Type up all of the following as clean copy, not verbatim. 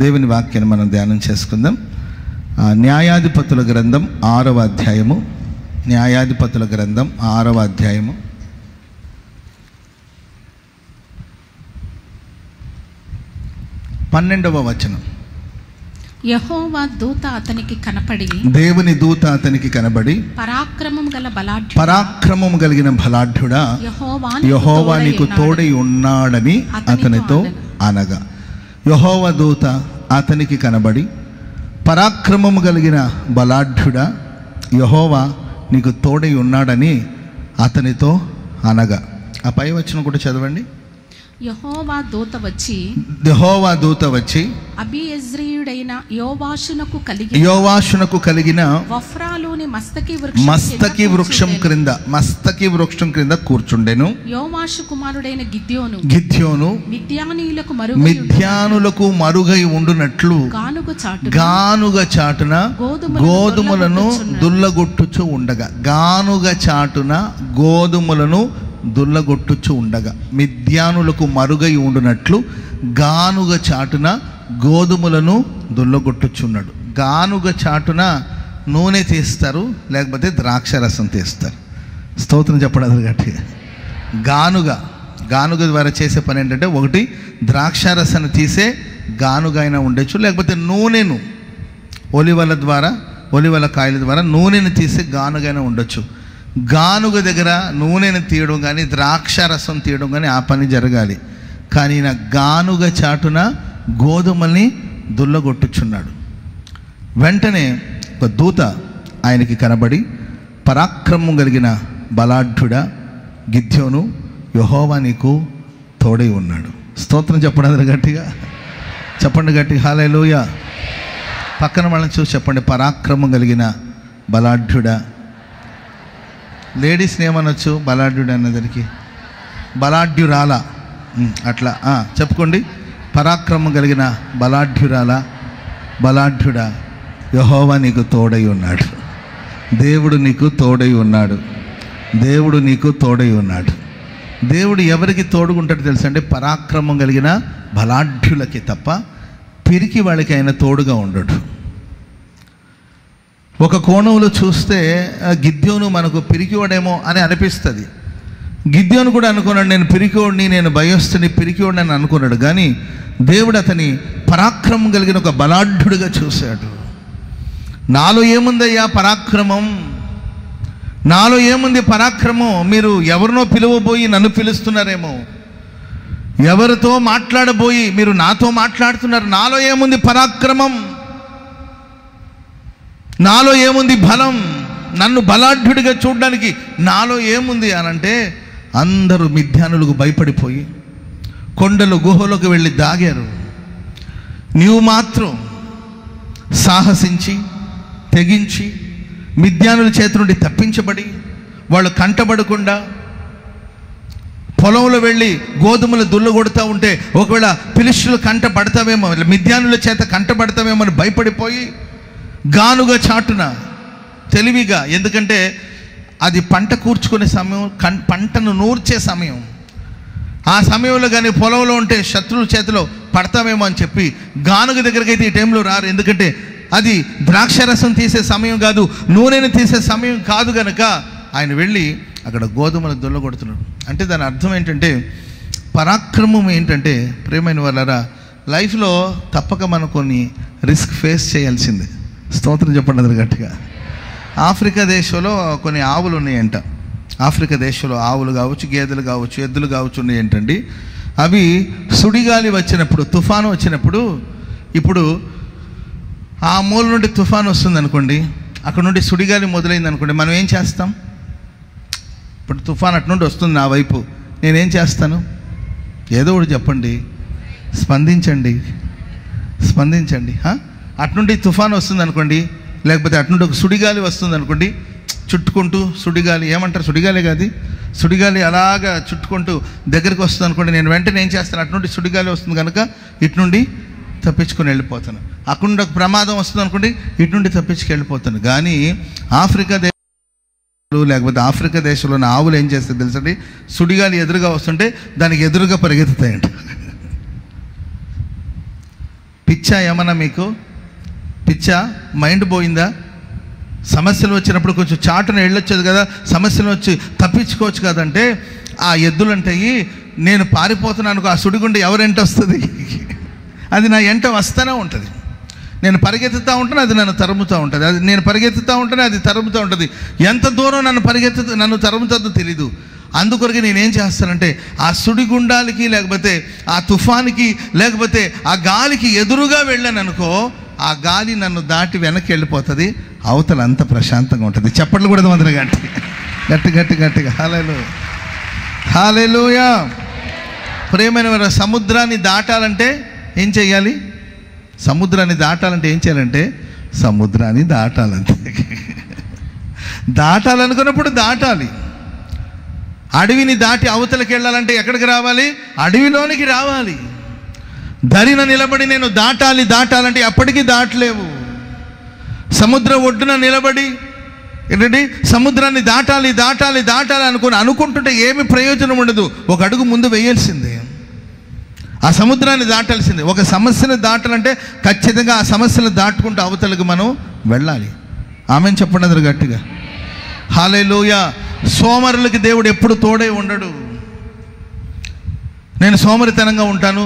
దేవుని వాక్యాన్ని మనం ధ్యానం చేసుకుందాం. న్యాయాధిపతుల గ్రంథం 6వ అధ్యాయము. న్యాయాధిపతుల గ్రంథం 6వ అధ్యాయము 12వ వచనం. యెహోవా దూత అతనికి కనపడి, దేవుని దూత అతనికి కనబడి, పరాక్రమం కలిగిన బలాఢ్యుడా, యెహోవా నీకు తోడై ఉన్నాడని అతనితో అనగా. యెహోవా దూత అతనికి కనబడి, పరాక్రమము కలిగిన బలాఢ్యుడా, యెహోవా నీకు తోడై ఉన్నాడని అతనితో అనగా. ఆ పై వచనం కూడా చదవండి. యెహోవా దూత వచ్చి అబీయెజ్రీయుడైన యోవాషునకు కలిగిన వఫ్రాలోని మస్తకి వృక్షం క్రింద కూర్చుండెను. యోవాషు కుమారుడైన గిద్యోను మిద్యానులకు మరుగై ఉండునట్లు గానుగ చాటున గోధుమలను దుల్లగొట్టుచు ఉండగా. గానుగ చాటున గోధుమలను దుల్లగొట్టుచు ఉండగా, మిద్యానులకు మరుగై ఉండునట్లు గానుగ చాటున గోధుమలను దుల్లగొట్టుచున్నాడు. గానుగ చాటున నూనె తీస్తారు, లేకపోతే ద్రాక్ష రసం తీస్తారు. స్తోత్రం చెప్పడం గట్టిగా. గానుగ ద్వారా చేసే పని ఏంటంటే, ఒకటి ద్రాక్ష రసాన్ని తీసే గానుగ అయినా ఉండొచ్చు, లేకపోతే నూనెను ఒలివల కాయల ద్వారా నూనెను తీసే గానుగైనా ఉండొచ్చు. గానుగ దగ్గర నూనెను తీయడం కానీ ద్రాక్ష రసం తీయడం కానీ ఆ పని జరగాలి. కానీ నా గానుగ చాటున గోధుమల్ని దుల్లగొట్టుచున్నాడు. వెంటనే ఒక దూత ఆయనకి కనబడి, పరాక్రమం కలిగిన బలాఢ్యుడా గిద్యోను, యెహోవా నీకు తోడై ఉన్నాడు. స్తోత్రం చెప్పండి గట్టిగా. చెప్పండి గట్టిగా హల్లెలూయా. పక్కన వాళ్ళని చూసి చెప్పండి, పరాక్రమం కలిగిన బలాఢ్యుడా. లేడీస్ని ఏమనొచ్చు? బలాఢ్యుడు అన్నదానికి బలాఢ్యురాల, అట్లా చెప్పుకోండి. పరాక్రమం కలిగిన బలాఢ్యుడా, యెహోవా నీకు తోడై ఉన్నాడు. దేవుడు నీకు తోడై ఉన్నాడు. దేవుడు నీకు తోడై ఉన్నాడు. దేవుడు ఎవరికి తోడుగుంటాడు తెలుసా అంటే, పరాక్రమం కలిగిన బలాఢ్యులకి తప్ప పిరికి వాళ్ళకి ఆయన తోడుగా ఉండడు. ఒక కోణంలో చూస్తే గిద్యోను మనకు పిరికివాడేమో అని అనిపిస్తుంది. గిద్యోను కూడా అనుకున్నాడు, నేను పిరికివాడిని, నేను భయస్తుని, పిరికివాడిని అని అనుకున్నాడు. కానీ దేవుడు అతని పరాక్రమం కలిగిన ఒక బలాఢ్యుడిగా చూశాడు. నాలో ఏముందయ్యా పరాక్రమం? నాలో ఏముంది పరాక్రమం? మీరు ఎవరినో పిలువబోయి నన్ను పిలుస్తున్నారేమో, ఎవరితో మాట్లాడబోయి మీరు నాతో మాట్లాడుతున్నారు. నాలో ఏముంది పరాక్రమం? నాలో ఏముంది బలం? నన్ను బలాఢ్యుడిగా చూడడానికి నాలో ఏముంది అనంటే, అందరూ మిద్యానులకు భయపడిపోయి కొండలు గుహలోకి వెళ్ళి దాగారు. నీవు మాత్రం సాహసించి తెగించి మిద్యానుల చేతి నుండి తప్పించబడి, వాళ్ళు కంటబడకుండా పొలంలో వెళ్ళి గోధుమలు దుల్లగొడుతూ ఉంటే, ఒకవేళ ఫిలిష్యులు కంటపడతావేమో, మిద్యానుల చేత కంటపడతావేమో అని భయపడిపోయి గానుగ చాటున తెలివిగా, ఎందుకంటే అది పంట కూర్చుకునే సమయం, పంటను నూర్చే సమయం. ఆ సమయంలో కానీ పొలంలో ఉంటే శత్రువుల చేతిలో పడతామేమో అని చెప్పి గానుగ దగ్గరికి అయితే ఈ టైంలో రారు. ఎందుకంటే అది ద్రాక్షరసం తీసే సమయం కాదు, నూనెను తీసే సమయం కాదు. కనుక ఆయన వెళ్ళి అక్కడ గోధుమలు దుల్లగొడుతున్నాడు. అంటే దాని అర్థం ఏంటంటే, పరాక్రమం ఏంటంటే, ప్రియమైన వాళ్ళారా, లైఫ్లో తప్పక మనం కొన్ని రిస్క్ ఫేస్ చేయాల్సిందే. స్తోత్రం చెప్పండి గట్టిగా. ఆఫ్రికా దేశంలో కొన్ని ఆవులు ఉన్నాయంట. ఆఫ్రికా దేశంలో ఆవులు కావచ్చు, గేదెలు కావచ్చు, ఎద్దులు కావచ్చు ఉన్నాయంటండి. అవి సుడిగాలి వచ్చినప్పుడు, తుఫాను వచ్చినప్పుడు, ఇప్పుడు ఆ మూల నుండి తుఫాను వస్తుంది అనుకోండి, అక్కడ నుండి సుడిగాలి మొదలైంది అనుకోండి, మనం ఏం చేస్తాం? ఇప్పుడు తుఫాను అటు నుండి వస్తుంది నా వైపు, నేనేం చేస్తాను? ఏదో ఒకటి చెప్పండి, స్పందించండి. అటు నుండి తుఫాను వస్తుంది అనుకోండి, లేకపోతే అటు నుండి ఒక సుడిగాలి వస్తుంది అనుకోండి, చుట్టుకుంటూ సుడిగాలి, ఏమంటారు సుడిగాలి కాదు, సుడిగాలి అలాగా చుట్టుకుంటూ దగ్గరికి వస్తుంది అనుకోండి, నేను వెంటనే ఏం చేస్తాను? అటు నుండి సుడిగాలి వస్తుంది కనుక ఇటు నుండి తప్పించుకొని వెళ్ళిపోతాను. అక్కడ నుండి ఒక ప్రమాదం వస్తుంది అనుకోండి, ఇటు నుండి తప్పించుకు వెళ్ళిపోతాను. కానీ ఆఫ్రికా లేకపోతే ఆఫ్రికా దేశంలోని ఆవులు ఏం చేస్తాయి తెలుసండి? సుడిగాలి ఎదురుగా వస్తుంటే దానికి ఎదురుగా పరిగెత్తుతాయంట. పిచ్చా ఏమన్నా మీకు? పిచ్చా? మైండ్ పోయిందా? సమస్యలు వచ్చినప్పుడు కొంచెం చాటున వెళ్ళొచ్చేది కదా, సమస్యలు వచ్చి తప్పించుకోవచ్చు కదంటే, ఆ ఎద్దులు అంటాయి, నేను పారిపోతున్నాను, ఆ సుడిగుండి ఎవరెంట వస్తుంది? అది నా ఎంట వస్తూనే ఉంటుంది. నేను పరిగెత్తుతూ ఉంటాను, అది నన్ను తరుముతూ ఉంటుంది. అది నేను పరిగెత్తుతూ ఉంటాను, అది తరుముతూ ఉంటుంది. ఎంత దూరం నన్ను తరుముతుందో తెలీదు. అందుకొరకు నేనేం చేస్తానంటే, ఆ సుడిగుండాలకి, లేకపోతే ఆ తుఫానికి, లేకపోతే ఆ గాలికి ఎదురుగా వెళ్ళాను అనుకో, ఆ గాలి నన్ను దాటి వెనక్కి వెళ్ళిపోతుంది. అవతల అంత ప్రశాంతంగా ఉంటుంది. చప్పట్లు కూడా మందిర గట్టిగా హల్లెలూయా. ప్రియమైన వారు, సముద్రాన్ని దాటాలంటే ఏం చేయాలి? సముద్రాన్ని దాటాలంటే ఏం చేయాలంటే, సముద్రాన్ని దాటాలంటే దాటాలనుకున్నప్పుడు దాటాలి. అడవిని దాటి అవతలకి వెళ్ళాలంటే ఎక్కడికి రావాలి? అడవిలోనికి రావాలి. దరిన నిలబడి నేను దాటాలంటే అప్పటికీ దాటలేవు. సముద్ర ఒడ్డున నిలబడి ఏంటంటే సముద్రాన్ని దాటాలి అనుకుంటుంటే ఏమి ప్రయోజనం ఉండదు. ఒక అడుగు ముందు వేయాల్సిందే. ఆ సముద్రాన్ని దాటాల్సిందే. ఒక సమస్యను దాటాలంటే ఖచ్చితంగా ఆ సమస్యను దాటుకుంటూ అవతలకు మనం వెళ్ళాలి. ఆమెను చెప్పండి అందరూ గట్టిగా. హల్లెలూయా. సోమరులకి దేవుడు ఎప్పుడు తోడే ఉండడు. నేను సోమరితనంగా ఉంటాను,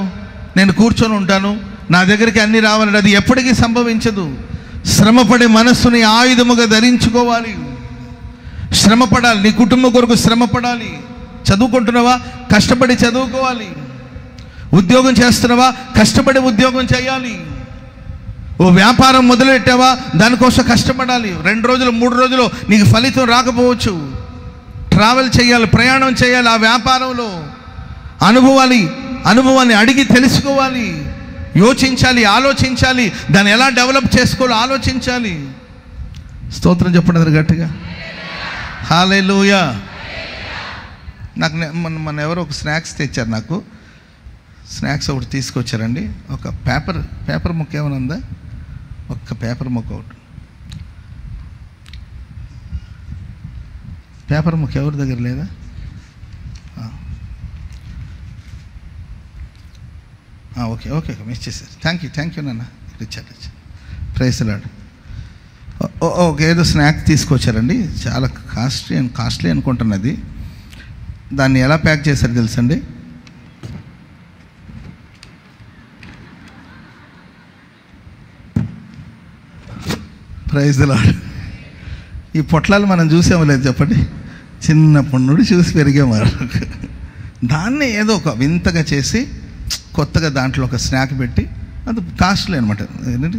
నేను కూర్చొని ఉంటాను, నా దగ్గరికి అన్నీ రావాలంటే అది ఎప్పటికీ సంభవించదు. శ్రమపడే మనస్సుని ఆయుధముగా ధరించుకోవాలి. శ్రమపడాలి. నీ కుటుంబం కొరకు శ్రమపడాలి. చదువుకుంటున్నావా? కష్టపడి చదువుకోవాలి. ఉద్యోగం చేస్తున్నావా? కష్టపడి ఉద్యోగం చేయాలి. ఓ వ్యాపారం మొదలెట్టావా? దానికోసం కష్టపడాలి. 2 రోజులు 3 రోజులు నీకు ఫలితం రాకపోవచ్చు. ట్రావెల్ చేయాలి, ప్రయాణం చేయాలి. ఆ వ్యాపారంలో అనుభవాన్ని అడిగి తెలుసుకోవాలి, యోచించాలి, ఆలోచించాలి. దాన్ని ఎలా డెవలప్ చేసుకోవాలో ఆలోచించాలి. స్తోత్రం చెప్పండి అందరు గట్టిగా. హల్లెలూయా. నాకు మన ఎవరో ఒక స్నాక్స్ తెచ్చారు. నాకు స్నాక్స్ ఒకటి తీసుకొచ్చారండి. ఒక పేపర్ ముక్క ఏమైనా ఉందా? ఒక్క పేపర్ ముక్క ఒకటి. పేపర్ ముక్క ఎవరి దగ్గర లేదా? ఓకే మిస్ చేశారు. థ్యాంక్ యూ నాన్న. రిచర్డ్ ప్రైజ్ లార్డ్. ఓకే, ఏదో స్నాక్ తీసుకొచ్చారండి. చాలా కాస్ట్లీ అనుకుంటున్నది. దాన్ని ఎలా ప్యాక్ చేశారు తెలుసండి? Praise Lord. ఈ పొట్లాలు మనం చూసామో లేదు చెప్పండి? చిన్నప్పటి నుండి చూసి పెరిగేవారు. దాన్ని ఏదో ఒక వింతగా చేసి కొత్తగా దాంట్లో ఒక స్నాక్ పెట్టి, అది కాస్ట్లీ అనమాట, ఏంటంటే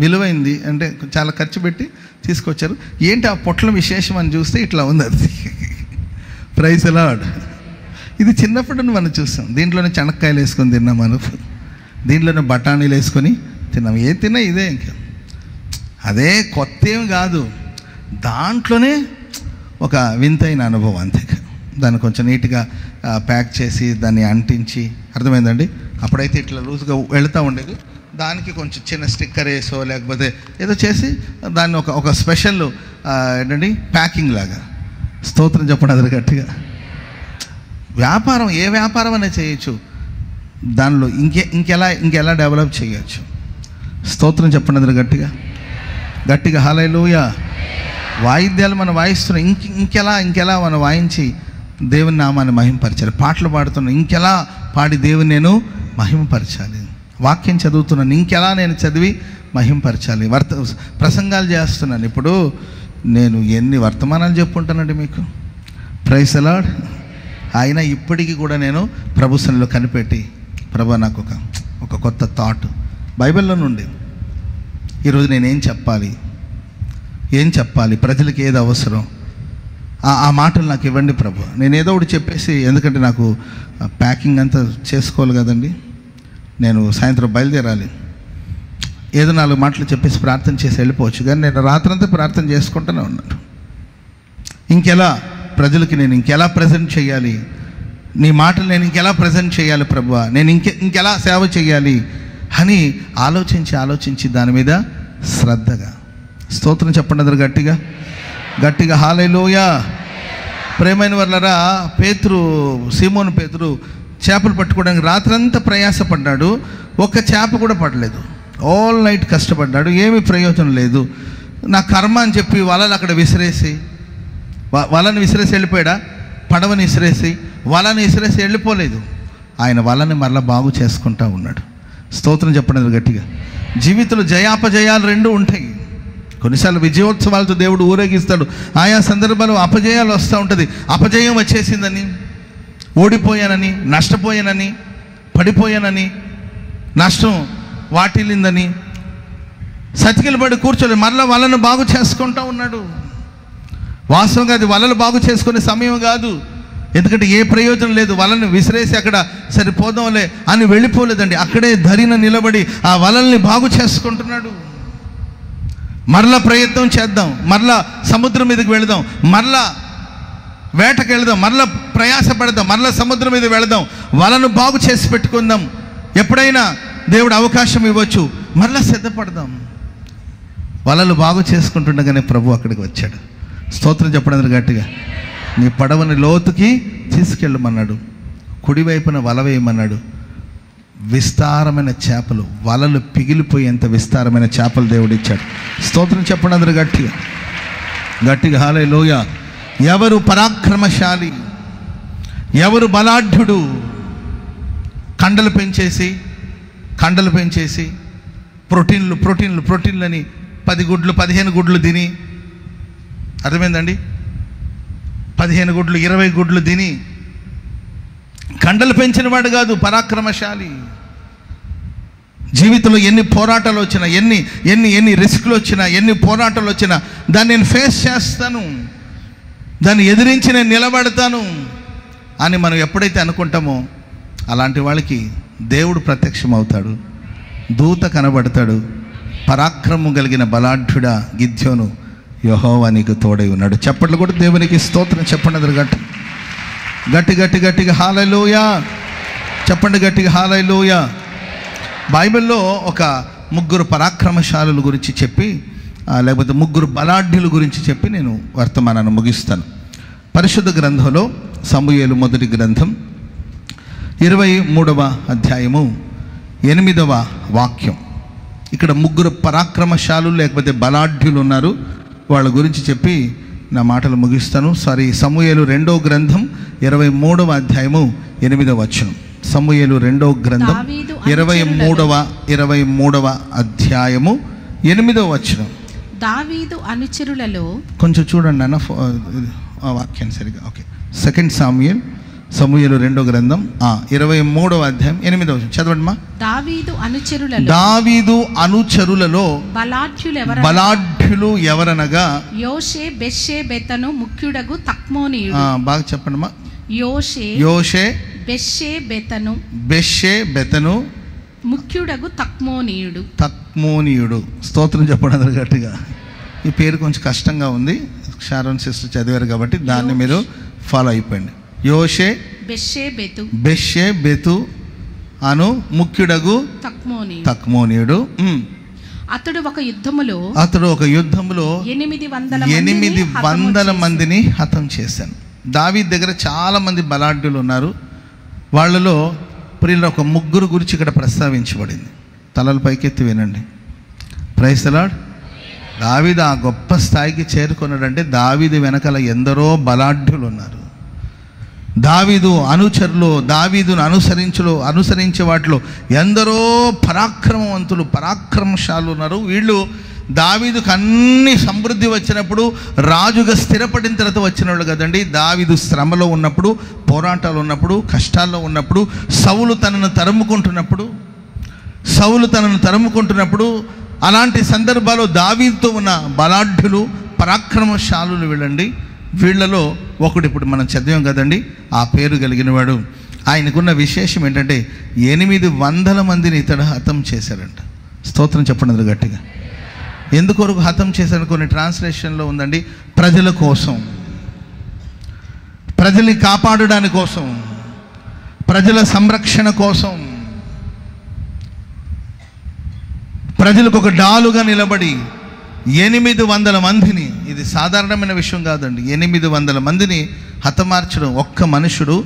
విలువైంది, అంటే చాలా ఖర్చు పెట్టి తీసుకొచ్చారు. ఏంటి ఆ పొట్లం విశేషం అని చూస్తే ఇట్లా ఉంది అది. Praise Lord. ఇది చిన్నప్పటి నుండి మనం చూస్తాం. దీంట్లోనే చెనక్కాయలు వేసుకొని తిన్నాం మనం, దీంట్లోనే బఠానీలు వేసుకొని తిన్నాం. ఏ తిన్నా ఇదే, ఇంకా అదే కొత్త ఏం కాదు. దాంట్లోనే ఒక వింతైన అనుభవం అంతే. దాన్ని కొంచెం నీట్గా ప్యాక్ చేసి దాన్ని అంటించి, అర్థమైందండి? అప్పుడైతే ఇట్లా లూజ్గా వెళుతూ ఉండేది. దానికి కొంచెం చిన్న స్టిక్కర్ వేసో లేకపోతే ఏదో చేసి దాన్ని ఒక స్పెషల్ ఏంటండి ప్యాకింగ్ లాగా. స్తోత్రం చెప్పండి అది గట్టిగా. వ్యాపారం, ఏ వ్యాపారం అనేది చేయొచ్చు. దానిలో ఇంకెలా డెవలప్ చేయొచ్చు. స్తోత్రం చెప్పండి అది గట్టిగా హల్లెలూయా. వాయిద్యాలు మనం వాయిస్తున్నాం, ఇంకెలా మనం వాయించి దేవుని నామాన్ని మహిమపరచాలి. పాటలు పాడుతున్నాను, ఇంకెలా పాడి దేవుని నేను మహిమపరచాలి. వాక్యం చదువుతున్నాను, ఇంకెలా నేను చదివి మహిమపరచాలి. ప్రసంగాలు చేస్తున్నాను. ఇప్పుడు నేను ఎన్ని వర్తమానాలు చెప్పుంటానండి మీకు. Praise the Lord. అయినా ఇప్పటికీ కూడా నేను ప్రభు సన్నిధిలో కనిపెట్టి, ప్రభు నాకు ఒక కొత్త థాట్ బైబిల్లో నుండి ఈరోజు నేనేం చెప్పాలి, ప్రజలకు ఏది అవసరం, ఆ మాటలు నాకు ఇవ్వండి ప్రభు. నేను ఏదో ఒకటి చెప్పేసి, ఎందుకంటే నాకు ప్యాకింగ్ అంతా చేసుకోవాలి కదండి. నేను సాయంత్రం బయలుదేరాలి. ఏదో 4 మాటలు చెప్పేసి ప్రార్థన చేసి వెళ్ళిపోవచ్చు. కానీ నేను రాత్రంతా ప్రార్థన చేసుకుంటూనే ఉన్నాను. ఇంకెలా ప్రజలకి నేను ఇంకెలా ప్రజెంట్ చేయాలి, నీ మాటలు నేను ఇంకెలా ప్రజెంట్ చేయాలి ప్రభువా, నేను ఇంకెలా సేవ చేయాలి అని ఆలోచించి దాని మీద శ్రద్ధగా. స్తోత్రం చెప్పండి అందరు గట్టిగా హల్లెలూయా. ప్రేమైన వాళ్ళరా, సీమోను పేతురు చేపలు పట్టుకోవడానికి రాత్రంతా ప్రయాసపడ్డాడు. ఒక్క చేప కూడా పడలేదు. ఆల్ నైట్ కష్టపడ్డాడు, ఏమీ ప్రయోజనం లేదు, నా కర్మ అని చెప్పి వలలు అక్కడ విసిరేసి, వలను విసిరేసి వెళ్ళిపోయాడా? పడవని విసిరేసి వలని విసిరేసి వెళ్ళిపోలేదు. ఆయన వలని మరలా బాగు చేసుకుంటా ఉన్నాడు. స్తోత్రం చెప్పడం గట్టిగా. జీవితంలో జయాపజయాలు రెండు ఉంటాయి. కొన్నిసార్లు విజయోత్సవాలతో దేవుడు ఊరేగిస్తాడు, ఆయా సందర్భాలు అపజయాలు వస్తూ ఉంటుంది. అపజయం వచ్చేసిందని, ఓడిపోయానని, నష్టపోయానని, పడిపోయానని, నష్టం వాటిల్లిందని సతికిలు పడి కూర్చోలేదు, మరలా వలను బాగు చేసుకుంటూ ఉన్నాడు. వాస్తవంగా అది వలలు బాగు చేసుకునే సమయం కాదు, ఎందుకంటే ఏ ప్రయోజనం లేదు. వలను విసిరేసి అక్కడ సరిపోదాంలే అని వెళ్ళిపోలేదండి, అక్కడే ధరిన నిలబడి ఆ వలల్ని బాగు చేసుకుంటున్నాడు. మరలా ప్రయత్నం చేద్దాం, మరలా సముద్రం మీదకి వెళదాం, మరలా వేటకి వెళదాం, మరలా ప్రయాసపడదాం, మరలా సముద్రం మీద వెళదాం, వలను బాగు చేసి పెట్టుకుందాం. ఎప్పుడైనా దేవుడు అవకాశం ఇవ్వచ్చు, మరలా సిద్ధపడదాం. వలలు బాగు చేసుకుంటుండగానే ప్రభు అక్కడికి వచ్చాడు. స్తోత్రం చెప్పడం గట్టిగా. నీ పడవని లోతుకి తీసుకెళ్ళమన్నాడు, కుడివైపున వల వేయమన్నాడు. విస్తారమైన చేపలు, వలలు పిగిలిపోయేంత విస్తారమైన చేపలు దేవుడు ఇచ్చాడు. స్తోత్రం చెప్పండి అందరూ గట్టిగా గట్టిగా. హల్లెలూయా. ఎవరు పరాక్రమశాలి, ఎవరు బలాఢ్యుడు? కండలు పెంచేసి ప్రోటీన్లు అని 10 గుడ్లు 15 గుడ్లు తిని, అర్థమైందండి, 15 గుడ్లు 20 గుడ్లు తిని కండలు పెంచిన వాడు కాదు పరాక్రమశాలి. జీవితంలో ఎన్ని పోరాటాలు వచ్చినా, ఎన్ని రిస్క్లు వచ్చినా, ఎన్ని పోరాటాలు వచ్చినా దాన్ని నేను ఫేస్ చేస్తాను, దాన్ని ఎదిరించి నేను నిలబడతాను అని మనం ఎప్పుడైతే అనుకుంటామో అలాంటి వాళ్ళకి దేవుడు ప్రత్యక్షం అవుతాడు, దూత కనబడతాడు. పరాక్రమం కలిగిన బలాఢ్యుడా గిద్యోను, యెహోవా నీకు తోడై ఉన్నాడు. చప్పట్లు కూడా దేవునికి స్తోత్రం చెప్పండి అందరు గట్టిగా హల్లెలూయా చెప్పండి గట్టిగా హల్లెలూయా. బైబిల్లో ఒక 3 పరాక్రమశాలుల గురించి చెప్పి, లేకపోతే 3 బలాఢ్యుల గురించి చెప్పి నేను వర్తమానాన్ని ముగిస్తాను. పరిశుద్ధ గ్రంథంలో సమూయేలు మొదటి గ్రంథం 23వ అధ్యాయము 8వ వాక్యం. ఇక్కడ 3 పరాక్రమశాలులు లేకపోతే బలాఢ్యులు ఉన్నారు, వాళ్ళ గురించి చెప్పి నా మాటలు ముగిస్తాను. సమూయేలు 2వ గ్రంథం 23వ అధ్యాయము 8వ వచనం. సమూయేలు 2వ గ్రంథం 23వ అధ్యాయము 8వ వచనం. దావీదు అనుచరులలో, కొంచెం చూడండి అన్న ఆ వాక్యాన్ని సరిగా. ఓకే, 2 సమూయేలు 2వ గ్రంథం 23వ అధ్యాయం 8వ వచనం చదవండి మా. దావీదు అనుచరులలో బలాఢ్యులు ఎవరనగా యోషే బెషెబెతను ముఖ్యుడగు తక్మోనీయుడు. బాగా చెప్పండి మా. యోషే బెషెబెతను ముఖ్యుడగు తక్మోనీయుడు. స్తోత్రం చెప్పండి అందరు గట్టిగా. ఈ పేరు కొంచెం కష్టంగా ఉంది, షారోన్ సిస్టర్ చదివారు కాబట్టి దాన్ని మీరు ఫాలో అయిపోయింది. యోషే బెషెబెతు అను ముఖ్యుడగు తక్మోనీయుడు. అతడు ఒక యుద్ధములో 800 మందిని హతం చేశాను. దావీదు దగ్గర చాలా మంది బలాఢ్యులు ఉన్నారు. వాళ్ళలో ప్రియుల ఒక 3 గురించి ఇక్కడ ప్రస్తావించబడింది. తలలు పైకెత్తి వినండి. Praise the Lord. దావీదు ఆ గొప్ప స్థాయికి చేరుకున్నాడంటే దావీదు వెనకాల ఎందరో బలాఢ్యులు ఉన్నారు. దావీదు అనుచరులు, దావీదును అనుసరించే వాటిలో ఎందరో పరాక్రమవంతులు, పరాక్రమశాలు ఉన్నారు. వీళ్ళు దావీదుకు అన్ని సమృద్ధి వచ్చినప్పుడు, రాజుగా స్థిరపడిన తర్వాత వచ్చిన వాళ్ళు కదండి. దావీదు శ్రమలో ఉన్నప్పుడు, పోరాటాలు ఉన్నప్పుడు, కష్టాల్లో ఉన్నప్పుడు, సౌలు తనను తరుముకుంటున్నప్పుడు అలాంటి సందర్భాల్లో దావీదుతో ఉన్న బలాఢ్యులు, పరాక్రమశాలులు వీళ్ళండి. వీళ్ళలో ఒకడు ఇప్పుడు మనం చదివాం కదండి, ఆ పేరు కలిగిన వాడు. ఆయనకున్న విశేషం ఏంటంటే 800 మందిని ఇతడు హతం చేశాడంట. స్తోత్రం చెప్పండి గట్టిగా. ఎందుకొరకు హతం చేశాడు? కొన్ని ట్రాన్స్లేషన్లో ఉందండి, ప్రజల కోసం, ప్రజల్ని కాపాడడానికి కోసం, ప్రజల సంరక్షణ కోసం, ప్రజలకు ఒక డాలుగా నిలబడి 800 మందిని, ఇది సాధారణమైన విషయం కాదండి, 800 మందిని హతమార్చడం. ఒక్క మనుషుడు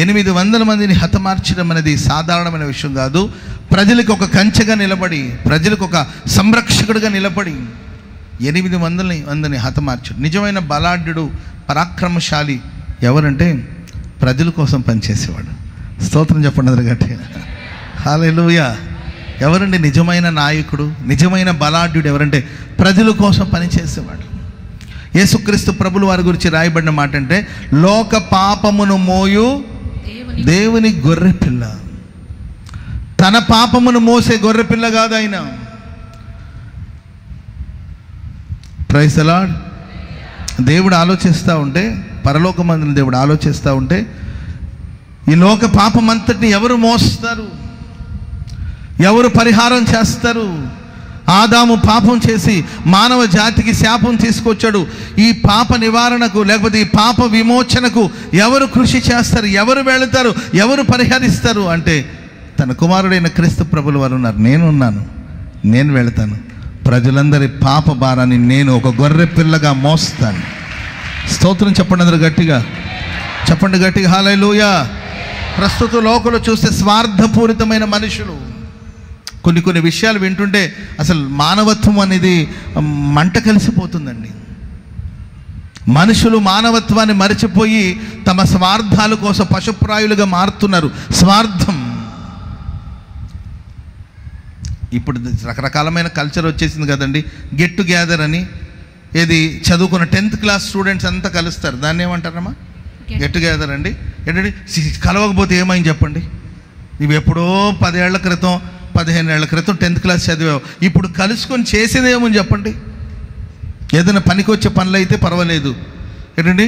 800 మందిని హతమార్చడం అనేది సాధారణమైన విషయం కాదు. ప్రజలకు ఒక కంచెగా నిలబడి, ప్రజలకు ఒక సంరక్షకుడిగా నిలబడి 8 మందిని హతమార్చాడు. నిజమైన బలాఢ్యుడు, పరాక్రమశాలి ఎవరంటే ప్రజల కోసం పనిచేసేవాడు. స్తోత్రం చెప్పండి అందరూ గట్టిగా. హల్లెలూయా. ఎవరండి నిజమైన నాయకుడు, నిజమైన బలాఢ్యుడు ఎవరంటే ప్రజల కోసం పనిచేసేవాడు. యేసుక్రీస్తు ప్రభులు వారి గురించి రాయబడిన మాట అంటే, లోక పాపమును మోయు దేవుని గొర్రెపిల్ల. తన పాపమును మోసే గొర్రెపిల్ల కాదు ఆయన. Praise the Lord. దేవుడు ఆలోచిస్తూ ఉంటే, పరలోకమందున దేవుడు ఆలోచిస్తూ ఉంటే, ఈ లోక పాపం అంతటిని ఎవరు మోస్తారు, ఎవరు పరిహారం చేస్తారు? ఆదాము పాపం చేసి మానవ జాతికి శాపం తీసుకొచ్చాడు. ఈ పాప నివారణకు, లేకపోతే ఈ పాప విమోచనకు ఎవరు కృషి చేస్తారు, ఎవరు వెళతారు, ఎవరు పరిహరిస్తారు అంటే తన కుమారుడైన క్రీస్తు ప్రభులు వారు ఉన్నారు. నేను వెళతాను. ప్రజలందరి పాప భారాన్ని నేను ఒక గొర్రె పిల్లగా మోస్తాను. స్తోత్రం చెప్పండి అందరూ గట్టిగా, చెప్పండి గట్టిగా హల్లెలూయా. ప్రస్తుత లోకంలో చూస్తే స్వార్థపూరితమైన మనుషులు కొన్ని విషయాలు వింటుంటే అసలు మానవత్వం అనేది మంట కలిసిపోతుందండి. మనుషులు మానవత్వాన్ని మరిచిపోయి తమ స్వార్థాల కోసం పశుప్రాయులుగా మారుతున్నారు. స్వార్థం. ఇప్పుడు రకరకాలమైన కల్చర్ వచ్చేసింది కదండి. గెట్ టుగెదర్ అని, ఏది చదువుకున్న 10th క్లాస్ స్టూడెంట్స్ అంతా కలుస్తారు. దాన్ని ఏమంటారమ్మా? గెట్ టుగెదర్ అండి. ఏంటంటే కలవకపోతే ఏమైంది చెప్పండి? నువ్వు ఎప్పుడో 10 ఏళ్ల క్రితం 15 ఏళ్ల క్రితం 10th క్లాస్ చదివావు. ఇప్పుడు కలుసుకొని చేసేది ఏమని చెప్పండి? ఏదైనా పనికొచ్చే పనులు అయితే పర్వాలేదు. ఏంటండి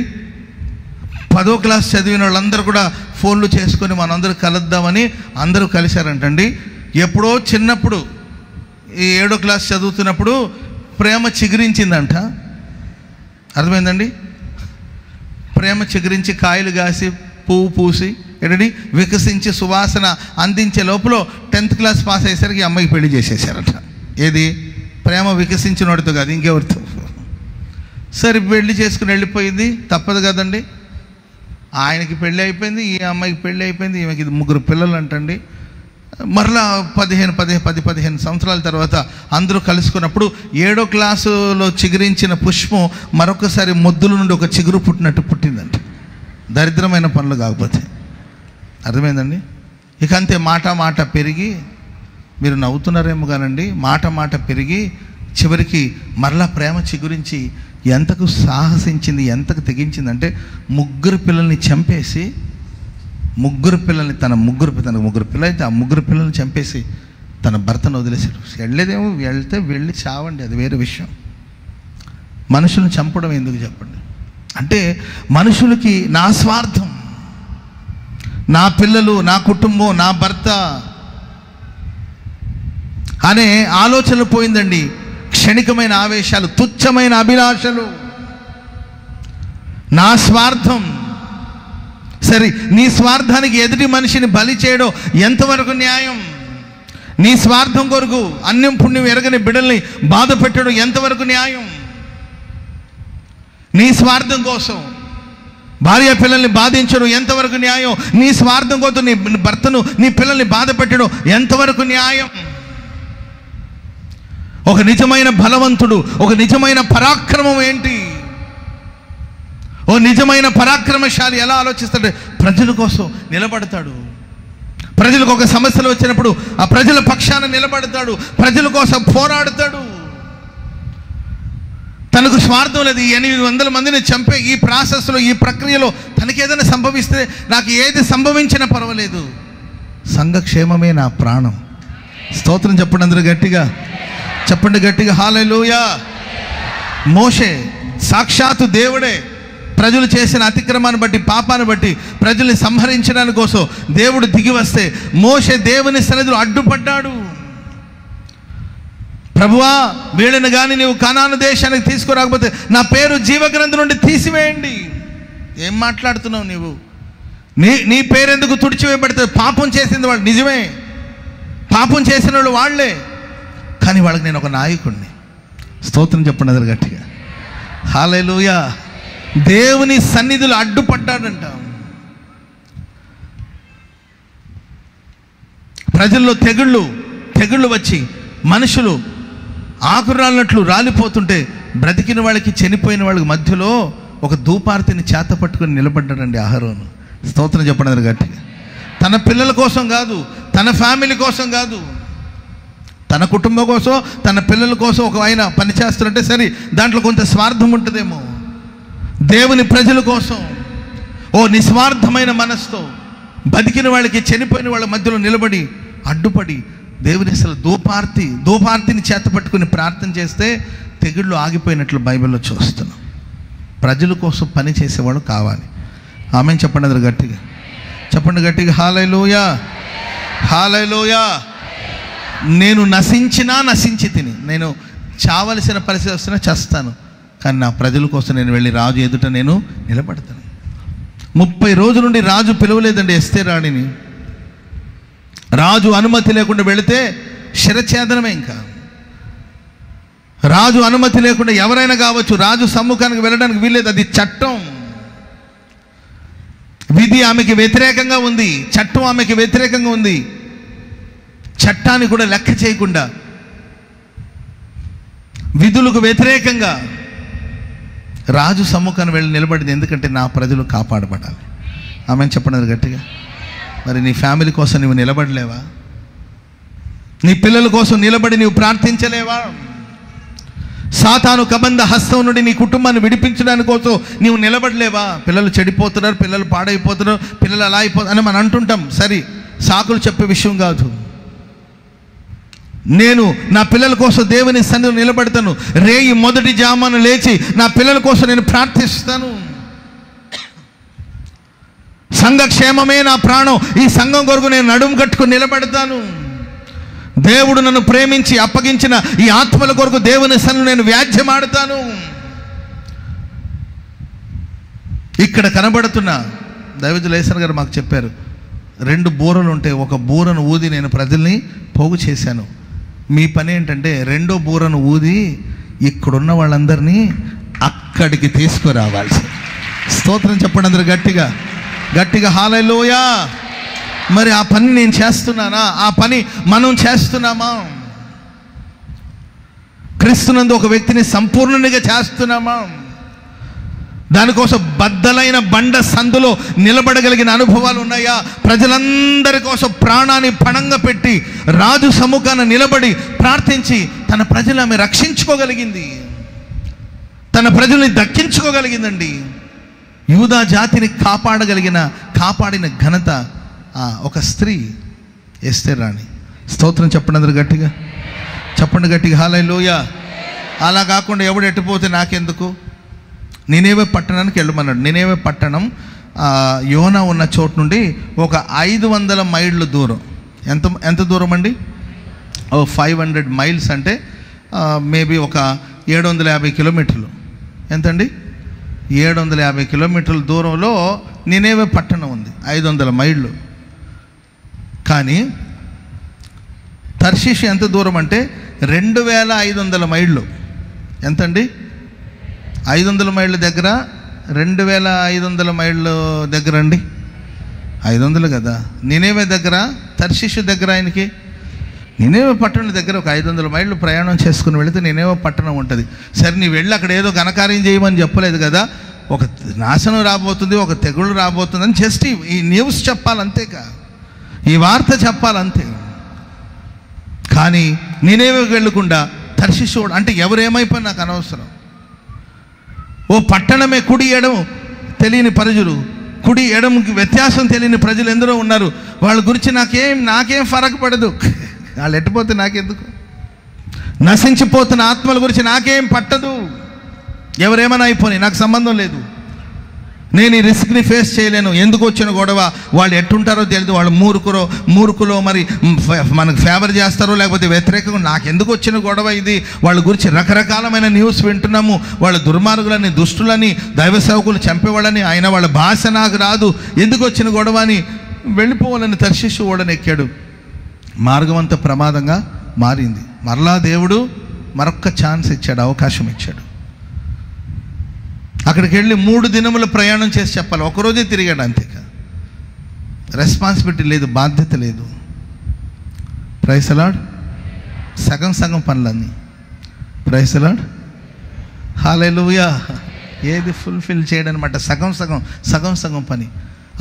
10వ క్లాస్ చదివిన వాళ్ళందరూ కూడా ఫోన్లు చేసుకొని మనందరూ కలుద్దామని అందరూ కలిశారంటండి. ఎప్పుడో చిన్నప్పుడు ఈ 7వ క్లాస్ చదువుతున్నప్పుడు ప్రేమ చిగురించిందంట. అర్థమైందండి? ప్రేమ చిగురించి కాయలు కాసి పువ్వు పూసి ఏంటండి వికసించి సువాసన అందించే లోపల 10th క్లాస్ పాస్ అయ్యేసరికి అమ్మాయికి పెళ్లి చేసేసారట. ఏది? ప్రేమ వికసించిన వాడితో కాదు, ఇంకెవరితో. సరే పెళ్లి చేసుకుని వెళ్ళిపోయింది, తప్పదు కదండి. ఆయనకి పెళ్ళి అయిపోయింది, ఈ అమ్మాయికి పెళ్ళి అయిపోయింది, ఈమెకి 3 పిల్లలు అంటండి. మరలా 10-15 సంవత్సరాల తర్వాత అందరూ కలుసుకున్నప్పుడు 7వ క్లాసులో చిగురించిన పుష్పం మరొకసారి మొద్దుల నుండి ఒక చిగురు పుట్టినట్టు పుట్టిందంట. దరిద్రమైన పనులు కాకపోతే. అర్థమైందండి? ఇక అంతే మాట పెరిగి, మీరు నవ్వుతున్నారేమో కానండి, మాట పెరిగి చివరికి మరలా ప్రేమ చిగురించి ఎంతకు సాహసించింది, ఎంతకు తెగించింది అంటే 3 పిల్లల్ని చంపేసి, తనకు 3 పిల్లలు అయితే ఆ 3 పిల్లల్ని చంపేసి తన భర్తను వదిలేశారు. వెళ్ళేదేమో వెళ్తే వెళ్ళి చావండి, అది వేరే విషయం. మనుషులను చంపడం ఎందుకు చెప్పండి? అంటే మనుషులకి నా స్వార్థం, నా పిల్లలు, నా కుటుంబం, నా భర్త అనే ఆలోచనలు పోయిందండి. క్షణికమైన ఆవేశాలు, తుచ్చమైన అభిలాషలు, నా స్వార్థం. సరే, నీ స్వార్థానికి ఎదుటి మనిషిని బలి చేయడం ఎంతవరకు న్యాయం? నీ స్వార్థం కొరకు అన్యం పుణ్యం ఎరగని బిడ్డల్ని బాధ పెట్టడం ఎంతవరకు న్యాయం? నీ స్వార్థం కోసం భార్య పిల్లల్ని బాధించడం ఎంతవరకు న్యాయం? నీ స్వార్థం కోసం నీ భర్తను, నీ పిల్లల్ని బాధ పెట్టడం ఎంతవరకు న్యాయం? ఒక నిజమైన బలవంతుడు, ఒక నిజమైన పరాక్రమం ఏంటి? ఓ నిజమైన పరాక్రమశాలి ఎలా ఆలోచిస్తాడు? ప్రజల కోసం నిలబడతాడు. ప్రజలకు ఒక సమస్యలు వచ్చినప్పుడు ఆ ప్రజల పక్షాన నిలబడతాడు, ప్రజల కోసం పోరాడతాడు. తనకు స్వార్థం లేదు. 800 మందిని చంపే ఈ ప్రాసెస్లో, ఈ ప్రక్రియలో తనకి ఏదైనా సంభవిస్తే, నాకు ఏది సంభవించినా పర్వాలేదు, సంఘక్షేమమే నా ప్రాణం. స్తోత్రం చెప్పండి అందరూ గట్టిగా, చెప్పండి గట్టిగా హల్లెలూయా. మోషే సాక్షాత్తు దేవుడే. ప్రజలు చేసిన అతిక్రమాన్ని బట్టి, పాపాన్ని బట్టి ప్రజల్ని సంహరించడానికి కోసం దేవుడు దిగి వస్తే మోషే దేవుని సన్నిధిలో అడ్డుపడ్డాడు. ప్రభువా, వీళ్ళని కానీ నీవు కనాను దేశానికి తీసుకురాకపోతే నా పేరు జీవగ్రంథం నుండి తీసివేయండి. ఏం మాట్లాడుతున్నావు నీవు? నీ పేరెందుకు తుడిచివేయబడుతుంది? పాపం చేసింది వాళ్ళు నిజమే, పాపం చేసిన వాళ్ళు వాళ్ళే, కానీ వాళ్ళకి నేను ఒక నాయకుడిని. స్తోత్రం చెప్పండి అందరు గట్టిగా హల్లెలూయా. దేవుని సన్నిధిలో అడ్డుపడ్డాడంట. ప్రజల్లో తెగుళ్ళు వచ్చి మనుషులు ఆకురాలినట్లు రాలిపోతుంటే బ్రతికిన వాళ్ళకి చనిపోయిన వాళ్ళకి మధ్యలో ఒక ధూపార్తిని చేత పట్టుకొని నిలబడ్డాడండి అహరోను. స్తోత్రం చెప్పండి గట్టిగా. తన పిల్లల కోసం కాదు, తన ఫ్యామిలీ కోసం కాదు, తన కుటుంబం కోసం, తన పిల్లల కోసం ఒక ఆయన పనిచేస్తున్నట్టే సరే, దాంట్లో కొంత స్వార్థం ఉంటుందేమో. దేవుని ప్రజల కోసం నిస్వార్థమైన మనసుతో బతికిన వాళ్ళకి చనిపోయిన వాళ్ళ మధ్యలో నిలబడి అడ్డుపడి దేవుని అసలు ధూపార్తిని చేత పట్టుకుని ప్రార్థన చేస్తే తెగుళ్ళు ఆగిపోయినట్లు బైబిల్లో చూస్తున్నాం. ప్రజల కోసం పని చేసేవాడు కావాలి. ఆమెన్ చెప్పండి అది గట్టిగా, చెప్పండి గట్టిగా. హల్లెలూయా, హల్లెలూయా. నేను నశించి తిని, నేను చావలసిన పరిస్థితి వస్తున్నా చేస్తాను, కానీ నా ప్రజల కోసం నేను వెళ్ళి రాజు ఎదుట నేను నిలబడతాను. 30 రోజుల నుండి రాజు పిలవలేదండి ఎస్తేరు రాణిని. రాజు అనుమతి లేకుండా వెళితే శిరఛేదనమే. ఇంకా రాజు అనుమతి లేకుండా ఎవరైనా కావచ్చు రాజు సమ్ముఖానికి వెళ్ళడానికి వీల్లేదు. అది చట్టం. విధి ఆమెకి వ్యతిరేకంగా ఉంది, చట్టం ఆమెకి వ్యతిరేకంగా ఉంది. చట్టాన్ని కూడా లెక్క చేయకుండా విధులకు వ్యతిరేకంగా రాజు సమ్ముఖాన్ని వెళ్ళి నిలబడింది. ఎందుకంటే నా ప్రజలు కాపాడబడాలి. ఆమె చెప్పండి గట్టిగా. మరి నీ ఫ్యామిలీ కోసం నువ్వు నిలబడలేవా? నీ పిల్లల కోసం నిలబడి నీవు ప్రార్థించలేవా? సాతాను కబంధ హస్తం నుండి నీ కుటుంబాన్ని విడిపించడానికి కోసం నీవు నిలబడలేవా? పిల్లలు చెడిపోతున్నారు, పిల్లలు పాడైపోతున్నారు, పిల్లలు అలా అయిపోతున్నారు అని మనం అంటుంటాం. సరే, సాకులు చెప్పే విషయం కాదు. నేను నా పిల్లల కోసం దేవుని సన్నిధిలో నిలబడతాను. రేయి మొదటి జామున లేచి నా పిల్లల కోసం నేను ప్రార్థిస్తాను. సంఘక్షేమమే నా ప్రాణం. ఈ సంఘం కొరకు నేను నడుము కట్టుకుని నిలబడతాను. దేవుడు నన్ను ప్రేమించి అప్పగించిన ఈ ఆత్మల కొరకు దేవుని సన్నిధిలో నేను వ్యాజ్యమాడతాను. ఇక్కడ కనబడుతున్న దైవజనులు ఏసన్ గారు మాకు చెప్పారు, 2 బూరలు ఉంటాయి. ఒక బూరను ఊది నేను ప్రజల్ని పోగు చేశాను. మీ పని ఏంటంటే 2వ బూరను ఊది ఇక్కడున్న వాళ్ళందరినీ అక్కడికి తీసుకురావాల్సి. స్తోత్రం చెప్పండి అందరూ గట్టిగా గట్టిగా. హల్లెలూయా. మరి ఆ పని నేను చేస్తున్నానా? ఆ పని మనం చేస్తున్నామా? క్రీస్తునందు ఒక వ్యక్తిని సంపూర్ణంగా చేస్తున్నామా? దానికోసం బద్దలైన బండ సందులో నిలబడగలిగిన అనుభవాలు ఉన్నాయా? ప్రజలందరి కోసం ప్రాణాన్ని పణంగా పెట్టి రాజు సముఖాన నిలబడి ప్రార్థించి తన ప్రజలు ఆమె రక్షించుకోగలిగింది, తన ప్రజల్ని దక్కించుకోగలిగిందండి. యూదా జాతిని కాపాడిన ఘనత ఒక స్త్రీ ఎస్తేరు రాణి. స్తోత్రం చెప్పండి అందరూ గట్టిగా, చెప్పండి గట్టిగా. హల్లెలూయా. అలా కాకుండా ఎవడు ఎట్టిపోతే నాకెందుకు, నినేవే పట్టణానికి వెళ్ళమన్నాడు. నినేవే పట్టణం యోనా ఉన్న చోటు నుండి ఒక 500 మైళ్ళు దూరం. ఎంత దూరం అండి? 500 మైల్స్ అంటే మేబీ ఒక 750 కిలోమీటర్లు. ఎంతండి? 750 కిలోమీటర్ల దూరంలో నినేవే పట్టణం ఉంది, 500 మైళ్ళు. కానీ తర్షీషు ఎంత దూరం అంటే 2500 మైళ్ళు. ఎంతండి? 500 మైళ్ళ దగ్గర 2500 మైళ్ళ దగ్గర అండి, 500 కదా. నినేవే దగ్గర, తర్షీషు దగ్గర ఆయనకి నినేవే పట్టణం దగ్గర ఒక 500 మైళ్ళు ప్రయాణం చేసుకుని వెళితే నినేవే పట్టణం ఉంటుంది. సరే, నీ వెళ్ళి అక్కడ ఏదో ఘనకార్యం చేయమని చెప్పలేదు కదా. ఒక నాశనం రాబోతుంది, ఒక తెగుళ్ళు రాబోతుంది అని జస్ట్ ఈ న్యూస్ చెప్పాలంతేకా, ఈ వార్త చెప్పాలంతే. కానీ నినేవేకి వెళ్ళకుండా తర్షీషు అంటే ఎవరేమైపోయినా నాకు అనవసరం. పట్టణమే కుడి ఎడము తెలియని ప్రజలు, కుడి ఎడముకి వ్యత్యాసం తెలియని ప్రజలు ఎందరో ఉన్నారు. వాళ్ళ గురించి నాకేం ఫరక్ పడదు. వాళ్ళు ఎట్టిపోతే నాకెందుకు? నశించిపోతున్న ఆత్మల గురించి నాకేం పట్టదు. ఎవరేమైనా అయిపోయి నాకు సంబంధం లేదు. నేను ఈ రిస్క్ని ఫేస్ చేయలేను. ఎందుకు వచ్చిన గొడవ? వాళ్ళు ఎట్టుంటారో తెలియదు. వాళ్ళు మూర్ఖులో మరి మనకు ఫేవర్ చేస్తారో లేకపోతే వ్యతిరేకంగా. నాకెందుకు వచ్చిన గొడవ ఇది? వాళ్ళ గురించి రకరకాలమైన న్యూస్ వింటున్నాము. వాళ్ళ దుర్మార్గులని, దుష్టులని, దైవ సేవకులు చంపేవాళ్ళని. ఆయన వాళ్ళ భాష నాకు రాదు, ఎందుకు వచ్చిన గొడవ అని వెళ్ళిపోవాలని తర్షీషు ఓడనెక్కాడు. మార్గం అంతా ప్రమాదంగా మారింది. మరలా దేవుడు మరొక్క ఛాన్స్ ఇచ్చాడు, అవకాశం ఇచ్చాడు. అక్కడికి వెళ్ళి 3 దినముల ప్రయాణం చేసి చెప్పాలి. ఒకరోజే తిరిగాడు అంతేకా. రెస్పాన్సిబిలిటీ లేదు, బాధ్యత లేదు. Praise the lord. సగం సగం పనులన్నీ. Praise the lord. హల్లెలూయా. ఏది ఫుల్ఫిల్ చేయడనమాట, సగం సగం సగం సగం పని.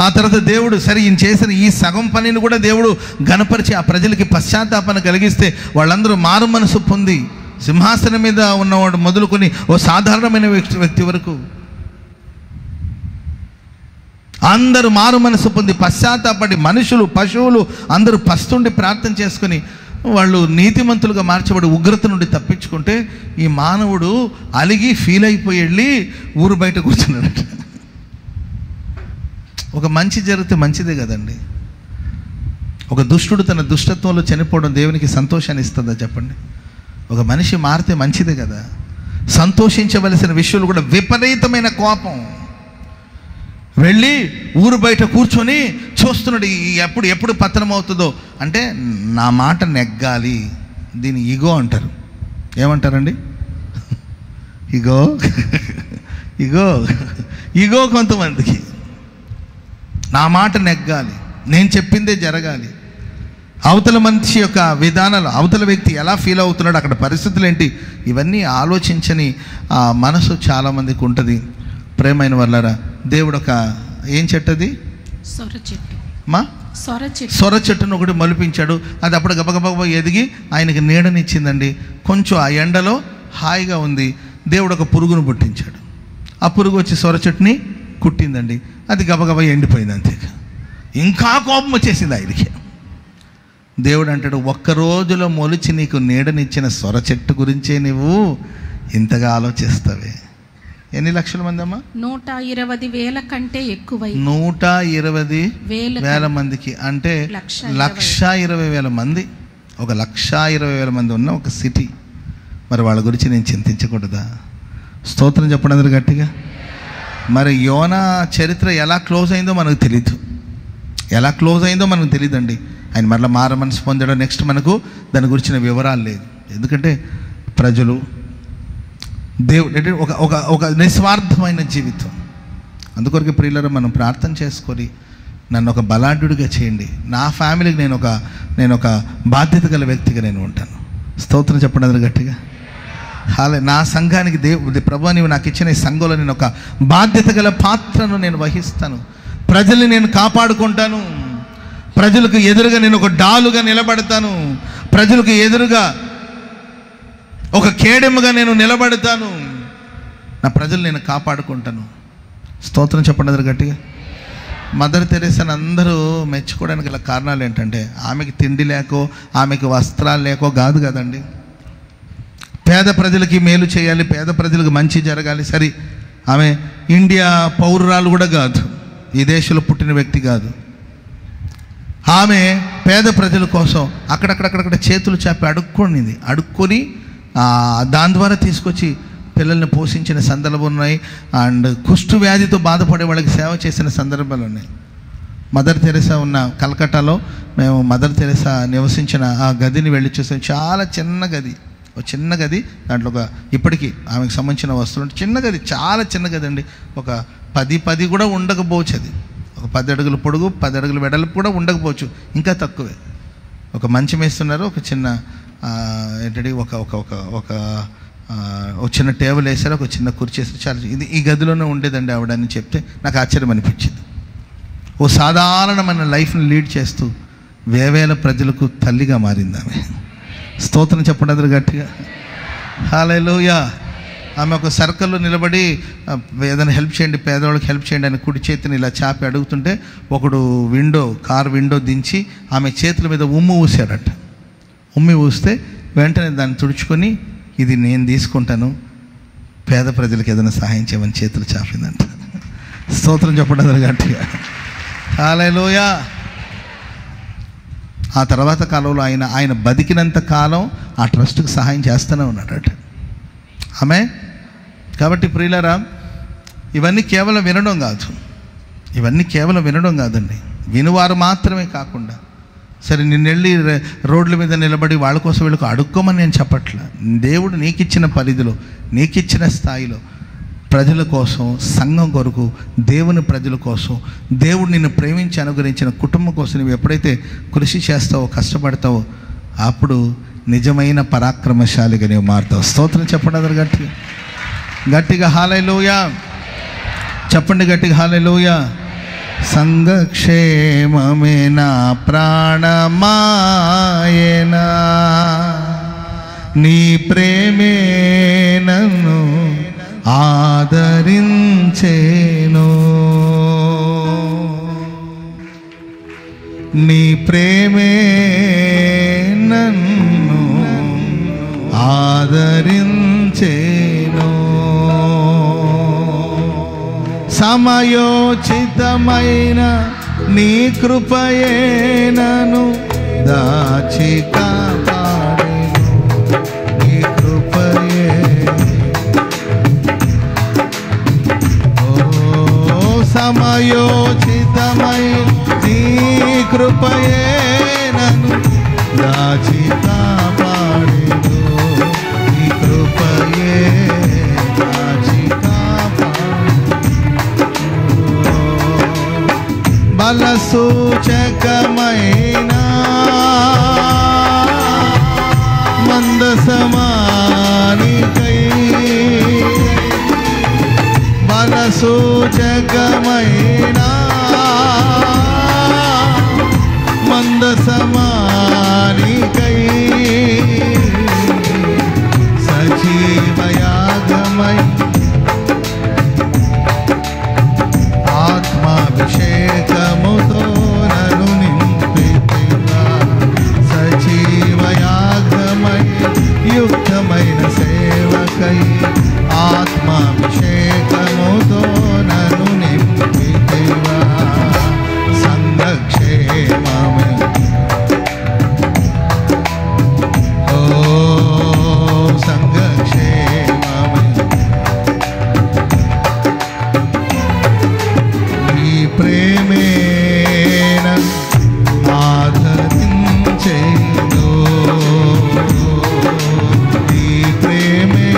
ఆ తర్వాత దేవుడు సరే ఈయన చేసిన ఈ సగం పనిని కూడా దేవుడు గణపరిచి ఆ ప్రజలకి పశ్చాత్తాపన కలిగిస్తే వాళ్ళందరూ మారు మనసు పొంది, సింహాసనం మీద ఉన్నవాడు మొదలుకొని ఓ సాధారణమైన వ్యక్తి వరకు అందరూ మారు మనసు పొంది పశ్చాత్తాపడి, మనుషులు పశువులు అందరూ పస్తుండి ప్రార్థన చేసుకుని వాళ్ళు నీతిమంతులుగా మార్చబడి ఉగ్రత నుండి తప్పించుకుంటే ఈ మానవుడు అలిగి ఫీల్ అయిపోయి వెళ్ళి ఊరు బయట కూర్చున్నాడట. ఒక మంచి జరిగితే మంచిదే కదండి. ఒక దుష్టుడు తన దుష్టత్వంలో చనిపోవడం దేవునికి సంతోషాన్ని ఇస్తుందా చెప్పండి? ఒక మనిషి మారితే మంచిదే కదా. సంతోషించవలసిన విషయాలు కూడా విపరీతమైన కోపం. వెళ్ళి ఊరు బయట కూర్చొని చూస్తున్నాడు ఎప్పుడు పతనం అవుతుందో. అంటే నా మాట నెగ్గాలి. దీన్ని ఈగో అంటారు. ఏమంటారండి? ఈగో. ఈగో ఈగో కొంతమందికి. నా మాట నెగ్గాలి, నేను చెప్పిందే జరగాలి. అవతల మనిషి యొక్క విధానాలు, అవతల వ్యక్తి ఎలా ఫీల్ అవుతున్నాడు, అక్కడ పరిస్థితులు ఏంటి, ఇవన్నీ ఆలోచించని ఆ మనసు చాలామందికి ఉంటుంది. ప్రేమైన వాళ్ళారా, దేవుడు ఒక ఏం చెట్టది? సొర చెట్టు. సొర చెట్టును ఒకటి మలిపించాడు. అది అప్పుడు గబగబ ఎదిగి ఆయనకి నీడనిచ్చిందండి. కొంచెం ఆ ఎండలో హాయిగా ఉంది. దేవుడు ఒక పురుగును పుట్టించాడు. ఆ పురుగు వచ్చి సొర చెట్టుని కుట్టిందండి. అది గబగబ ఎండిపోయింది. అంతే. ఇంకా కోపం వచ్చేసింది ఆయనకి. దేవుడు అంటాడు, ఒక్క రోజులో మొలిచి నీకు నీడనిచ్చిన సొర చెట్టు గురించే నువ్వు ఇంతగా ఆలోచిస్తావే. ఎన్ని లక్షల మంది అమ్మా? 120,000 కంటే ఎక్కువ. 120,000 మందికి అంటే 1,20,000 మంది. 1,20,000 మంది ఉన్న ఒక సిటీ. మరి వాళ్ళ గురించి నేను చింతించకూడదా? స్తోత్రం చెప్పండి అందరూ గట్టిగా. మరి యోనా చరిత్ర ఎలా క్లోజ్ అయిందో మనకు తెలీదు. ఎలా క్లోజ్ అయిందో మనకు తెలియదండి. ఆయన మరలా మార మనసు పొందడం నెక్స్ట్ మనకు దాని గురించిన వివరాలు లేదు. ఎందుకంటే ప్రజలు దేవుడు ఒక నిస్వార్థమైన జీవితం. అందుకొరకు ప్రియులారా, మనం ప్రార్థన చేసుకొని నన్ను ఒక బలాఢ్యుడిగా చేయండి. నా ఫ్యామిలీకి నేను ఒక బాధ్యత గల వ్యక్తిగా నేను ఉంటాను. స్తోత్రం చెప్పండి అందరూ గట్టిగా. నా సంఘానికి ప్రభువా నీవు నాకు ఇచ్చిన ఈ సంఘంలో నేను ఒక బాధ్యత గల పాత్రను నేను వహిస్తాను. ప్రజల్ని నేను కాపాడుకుంటాను. ప్రజలకు ఎదురుగా నేను ఒక డాలుగా నిలబడతాను. ప్రజలకు ఎదురుగా ఒక కేడెముగా నేను నిలబడతాను. నా ప్రజలు నేను కాపాడుకుంటాను. స్తోత్రం చెప్పండి అందరూ గట్టిగా. మదర్ తెరేసాని అందరూ మెచ్చుకోవడానికి గల కారణాలు ఏంటంటే ఆమెకి తిండి లేకో, ఆమెకి వస్త్రాలు లేకో కాదు కదండి. పేద ప్రజలకి మేలు చేయాలి, పేద ప్రజలకు మంచి జరగాలి. సరే, ఆమె ఇండియా పౌరురాలు కూడా కాదు, ఈ దేశంలో పుట్టిన వ్యక్తి కాదు. ఆమె పేద ప్రజల కోసం అక్కడక్కడ చేతులు చాపి అడుక్కొని దాని ద్వారా తీసుకొచ్చి పిల్లల్ని పోషించిన సందర్భాలు ఉన్నాయి. అండ్ కుష్టు వ్యాధితో బాధపడే వాళ్ళకి సేవ చేసిన సందర్భాలు ఉన్నాయి. మదర్ తెరెసా ఉన్న కలకట్టాలో మేము మదర్ తెరెసా నివసించిన ఆ గదిని వెళ్ళి చూసాం. చాలా చిన్న గది, ఒక చిన్న గది. దాంట్లో ఇప్పటికీ ఆమెకు సంబంధించిన వస్తువులు చిన్న గది, చాలా చిన్న గది అండి. ఒక 10 కూడా ఉండకపోవచ్చు. అది ఒక 10 అడుగుల పొడుగు, 10 అడుగుల వెడల్పు కూడా ఉండకపోవచ్చు, ఇంకా తక్కువే. ఒక మంచం వేస్తున్నారు, ఒక చిన్న ఏంటంటే ఒక చిన్న టేబుల్ వేసారు, ఒక చిన్న కుర్చీ వేసారు. చాలా ఇది ఈ గదిలోనే ఉండేదండి ఆవిడ అని చెప్తే నాకు ఆశ్చర్యం అనిపించింది. ఓ సాధారణమైన లైఫ్ని లీడ్ చేస్తూ వేవేల ప్రజలకు తల్లిగా మారింది ఆమె. స్తోత్రం చెప్పండి అందరూ గట్టిగా. హల్లెలూయా. ఆమె ఒక సర్కిల్లో నిలబడి ఏదైనా హెల్ప్ చేయండి, పేదవాళ్ళకి హెల్ప్ చేయండి అని కుడి చేతిని ఇలా చాపి అడుగుతుంటే ఒకడు కార్ విండో దించి ఆమె చేతుల మీద ఉమ్ము ఊసాడట. ఉమ్మి ఊస్తే వెంటనే దాన్ని తుడుచుకొని ఇది నేను తీసుకుంటాను, పేద ప్రజలకు ఏదైనా సహాయం చేయమని చేతులు చాపిందంట. స్తోత్రం చెప్పండి అందరూ గట్టిగా. హల్లెలూయా. ఆ తర్వాత కాలంలో ఆయన బతికినంత కాలం ఆ ట్రస్ట్కి సహాయం చేస్తూనే ఉన్నాడట ఆమె. కాబట్టి ప్రియులారా, ఇవన్నీ కేవలం వినడం కాదండి. వినువారు మాత్రమే కాకుండా, సరే నిన్ను వెళ్ళి రోడ్ల మీద నిలబడి వాళ్ళ కోసం వీళ్ళకు అడుక్కోమని నేను చెప్పట్లా. దేవుడు నీకిచ్చిన పరిధిలో, నీకిచ్చిన స్థాయిలో ప్రజల కోసం, సంఘం కొరకు, దేవుని ప్రజల కోసం, దేవుడు నిన్ను ప్రేమించి అనుగ్రహించిన కుటుంబం కోసం నువ్వు ఎప్పుడైతే కృషి చేస్తావో, కష్టపడతావో, అప్పుడు నిజమైన పరాక్రమశాలిగా నీవు మారుతావు. స్తోత్రం చెప్పండి అందరు గట్టిగా, గట్టిగా హల్లెలూయా చెప్పండి, గట్టిగా హల్లెలూయా. సంఘక్షేమమే నా ప్రాణమాయనా, నీ ప్రేమే నన్ను ఆదరించేను, నీ ప్రేమే నన్ను ఆదరించేను. సమయోచితమైన నీ కృపయే నన్ను దాచి కాపాడెను, నీ కృపయే. ఓ సమయోచితమైన నీ కృపయే నన్ను దాచి కాపాడెను, నీ కృపయే దాచి కాపాడెను. బల సూచకమైన మందసమానికై, బల సూచకమైన మందసమానికై, సజీవయాగమై ఆత్మాభిషేకముతో నన్ను నింపితివా, సజీవయాగమై యుక్తమైన సేవకై ఆత్మాభిషేకముతో నన్ను నింపితివా. సంఘక్షేమమే ఓ సంఘక్షేమమే, నీ ప్రేమే ఆదరించేను, నీ ప్రేమే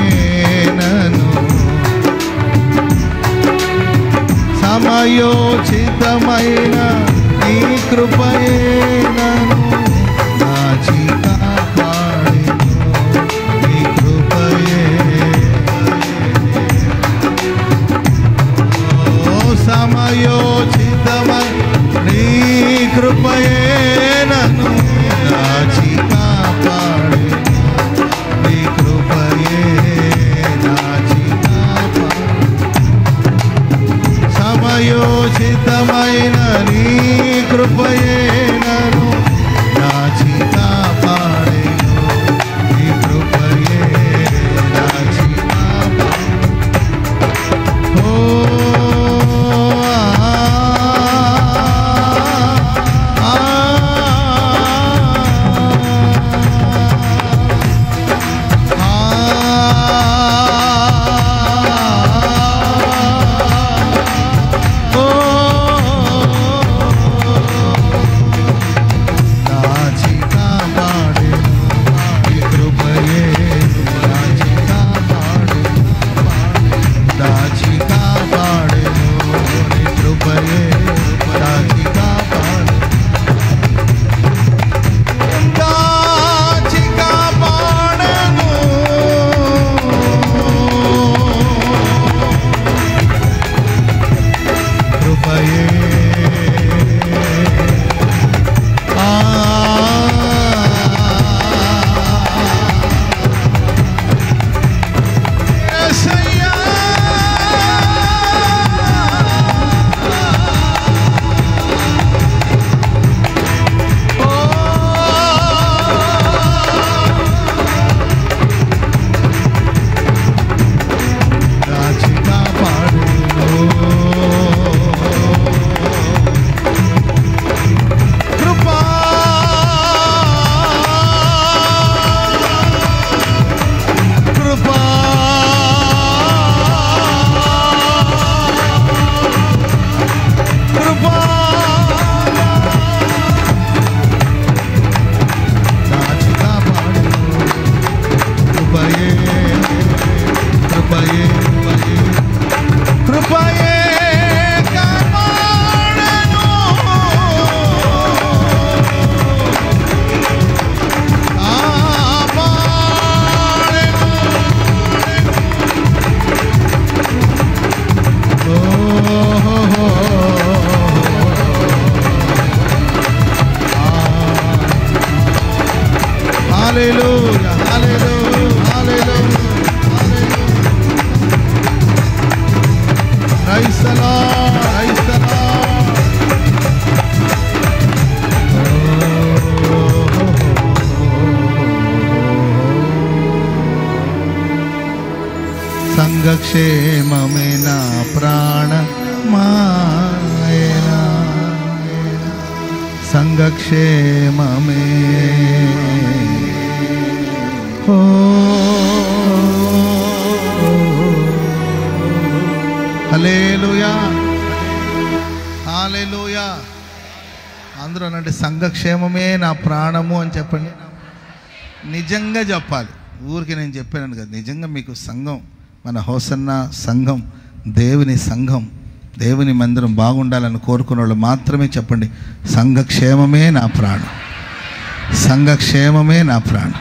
సంఘక్షేమమే నా ప్రాణమాయనా, సంఘక్షేమమే. ఓ హల్లెలూయా, హల్లెలూయా. అందరూ అనండి, సంఘక్షేమమే నా ప్రాణము అని చెప్పండి. నిజంగా చెప్పాలి, ఊరికి నేను చెప్పాను కదా. నిజంగా మీకు సంఘం, మన హోసన్న సంఘం, దేవుని సంఘం, దేవుని మందిరం బాగుండాలని కోరుకున్న వాళ్ళు మాత్రమే చెప్పండి, సంఘక్షేమమే నా ప్రాణం, సంఘక్షేమమే నా ప్రాణం.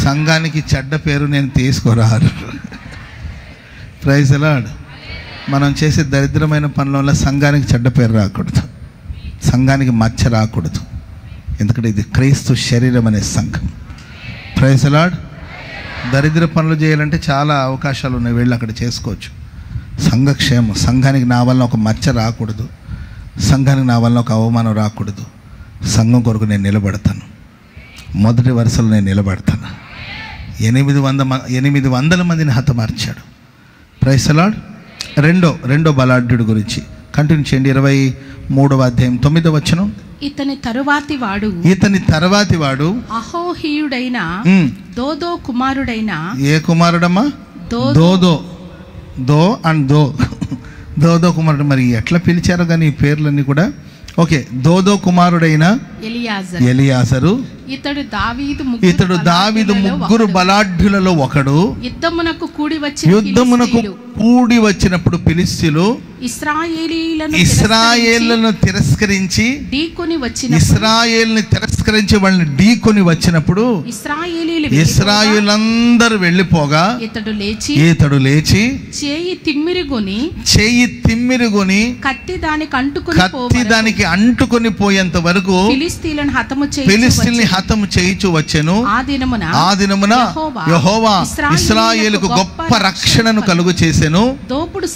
సంఘానికి చెడ్డ పేరు నేను తీసుకురారు. Praise the lord. మనం చేసే దరిద్రమైన పనుల వల్ల సంఘానికి చెడ్డ పేరు రాకూడదు, సంఘానికి మచ్చ రాకూడదు. ఎందుకంటే ఇది క్రీస్తు శరీరం అనే సంఘం. Praise the Lord. దరిద్ర పనులు చేయాలంటే చాలా అవకాశాలు ఉన్నాయి, వెళ్ళి అక్కడ చేసుకోవచ్చు. సంఘక్షేమం, సంఘానికి నా వల్ల ఒక మచ్చ రాకూడదు, సంఘానికి నా వల్ల ఒక అవమానం రాకూడదు. సంఘం కొరకు నేను నిలబడతాను, మొదటి వరుసలో నేను నిలబడతాను. 800 మందిని హతమార్చాడు. Praise the lord. రెండో బలాఢ్యుడి గురించి కంటిన్యూ చేయండి. 23వ అధ్యాయం 9వ వచనం. ఇతని తరువాతి వాడు అహోహీయుడైన దోదో కుమారుడైన. ఏ కుమారుడమ్మా? దోదో కుమారుడు. మరి ఎట్లా పిలిచారో కానీ ఈ పేర్లన్నీ కూడా. ఓకే, దోదో కుమారుడైన ఎలియాజరు. ఇతడు దావీదు ముగ్గురు బలాఢ్యులలో ఒకడు. యుద్ధమునకు కూడి వచ్చినప్పుడు ఫిలిష్తీయులు ఇశ్రాయేలును తిరస్కరించి వాళ్ళని ఢీకొని వచ్చినప్పుడు ఇశ్రాయేలందరూ వెళ్ళిపోగా ఇతడు లేచి చేయి తిమ్మిరిగొని కత్తి దానికి అంటుకొని పోయేంత వరకు ఫిలిష్తీయుల్ని హతము చేయించు వచ్చెను. ఆ దినమున యెహోవా ఇశ్రాయేలుకు గొప్ప రక్షణను కలుగు చేసెను. దోపుడు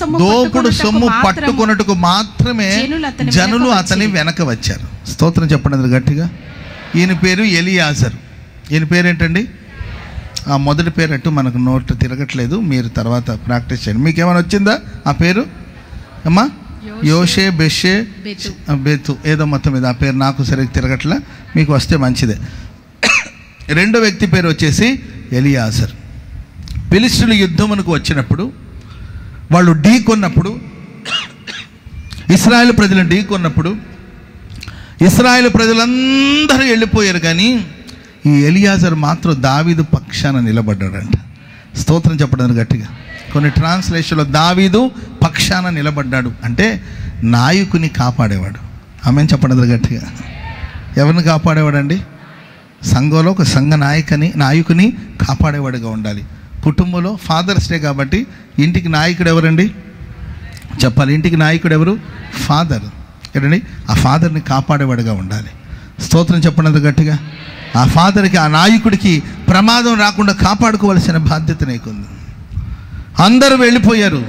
సొమ్ము పట్టుకొనుటకు మాత్రమే జనులు అతని వెనక వచ్చారు. స్తోత్రం చెప్పండి గట్టిగా. ఈయన పేరు ఎలియాజరు. ఈయన పేరేంటండి? ఆ మొదటి పేరట్టు మనకు నోట్ తిరగట్లేదు, మీరు తర్వాత ప్రాక్టీస్ చేయండి. మీకు ఏమైనా వచ్చిందా ఆ పేరు అమ్మా? యోషే, బెషే, బెతు, ఏదో మొత్తం మీద ఆ పేరు నాకు సరిగ్గా తిరగట్లా. మీకు వస్తే మంచిదే. రెండో వ్యక్తి పేరు వచ్చేసి ఎలియాజర్. ఫిలిష్తీయులు యుద్ధమునకు వచ్చినప్పుడు, వాళ్ళు ఢీకొన్నప్పుడు, ఇశ్రాయేలు ప్రజలను ఢీకొన్నప్పుడు ఇశ్రాయేలు ప్రజలందరూ వెళ్ళిపోయారు. కానీ ఈ ఎలియాజర్ మాత్రం దావీదు పక్షాన నిలబడ్డాడంట. స్తోత్రం చెప్పడానికి గట్టిగా. కొన్ని ట్రాన్స్లేషన్లో దావీదు పక్షాన నిలబడ్డాడు అంటే నాయకుని కాపాడేవాడు. ఆమెను చెప్పండి గట్టిగా. ఎవరిని కాపాడేవాడండి? సంఘంలో ఒక సంఘ నాయకుని కాపాడేవాడుగా ఉండాలి. కుటుంబంలో ఫాదర్స్ డే కాబట్టి ఇంటికి నాయకుడు ఎవరండి? చెప్పాలి. ఇంటికి నాయకుడు ఎవరు? ఫాదర్. ఏంటండి? ఆ ఫాదర్ని కాపాడేవాడుగా ఉండాలి. స్తోత్రం చెప్పండి గట్టిగా. ఆ ఫాదర్కి, ఆ నాయకుడికి ప్రమాదం రాకుండా కాపాడుకోవాల్సిన బాధ్యత నీకుంది. అందరూ వెళ్ళిపోయారు.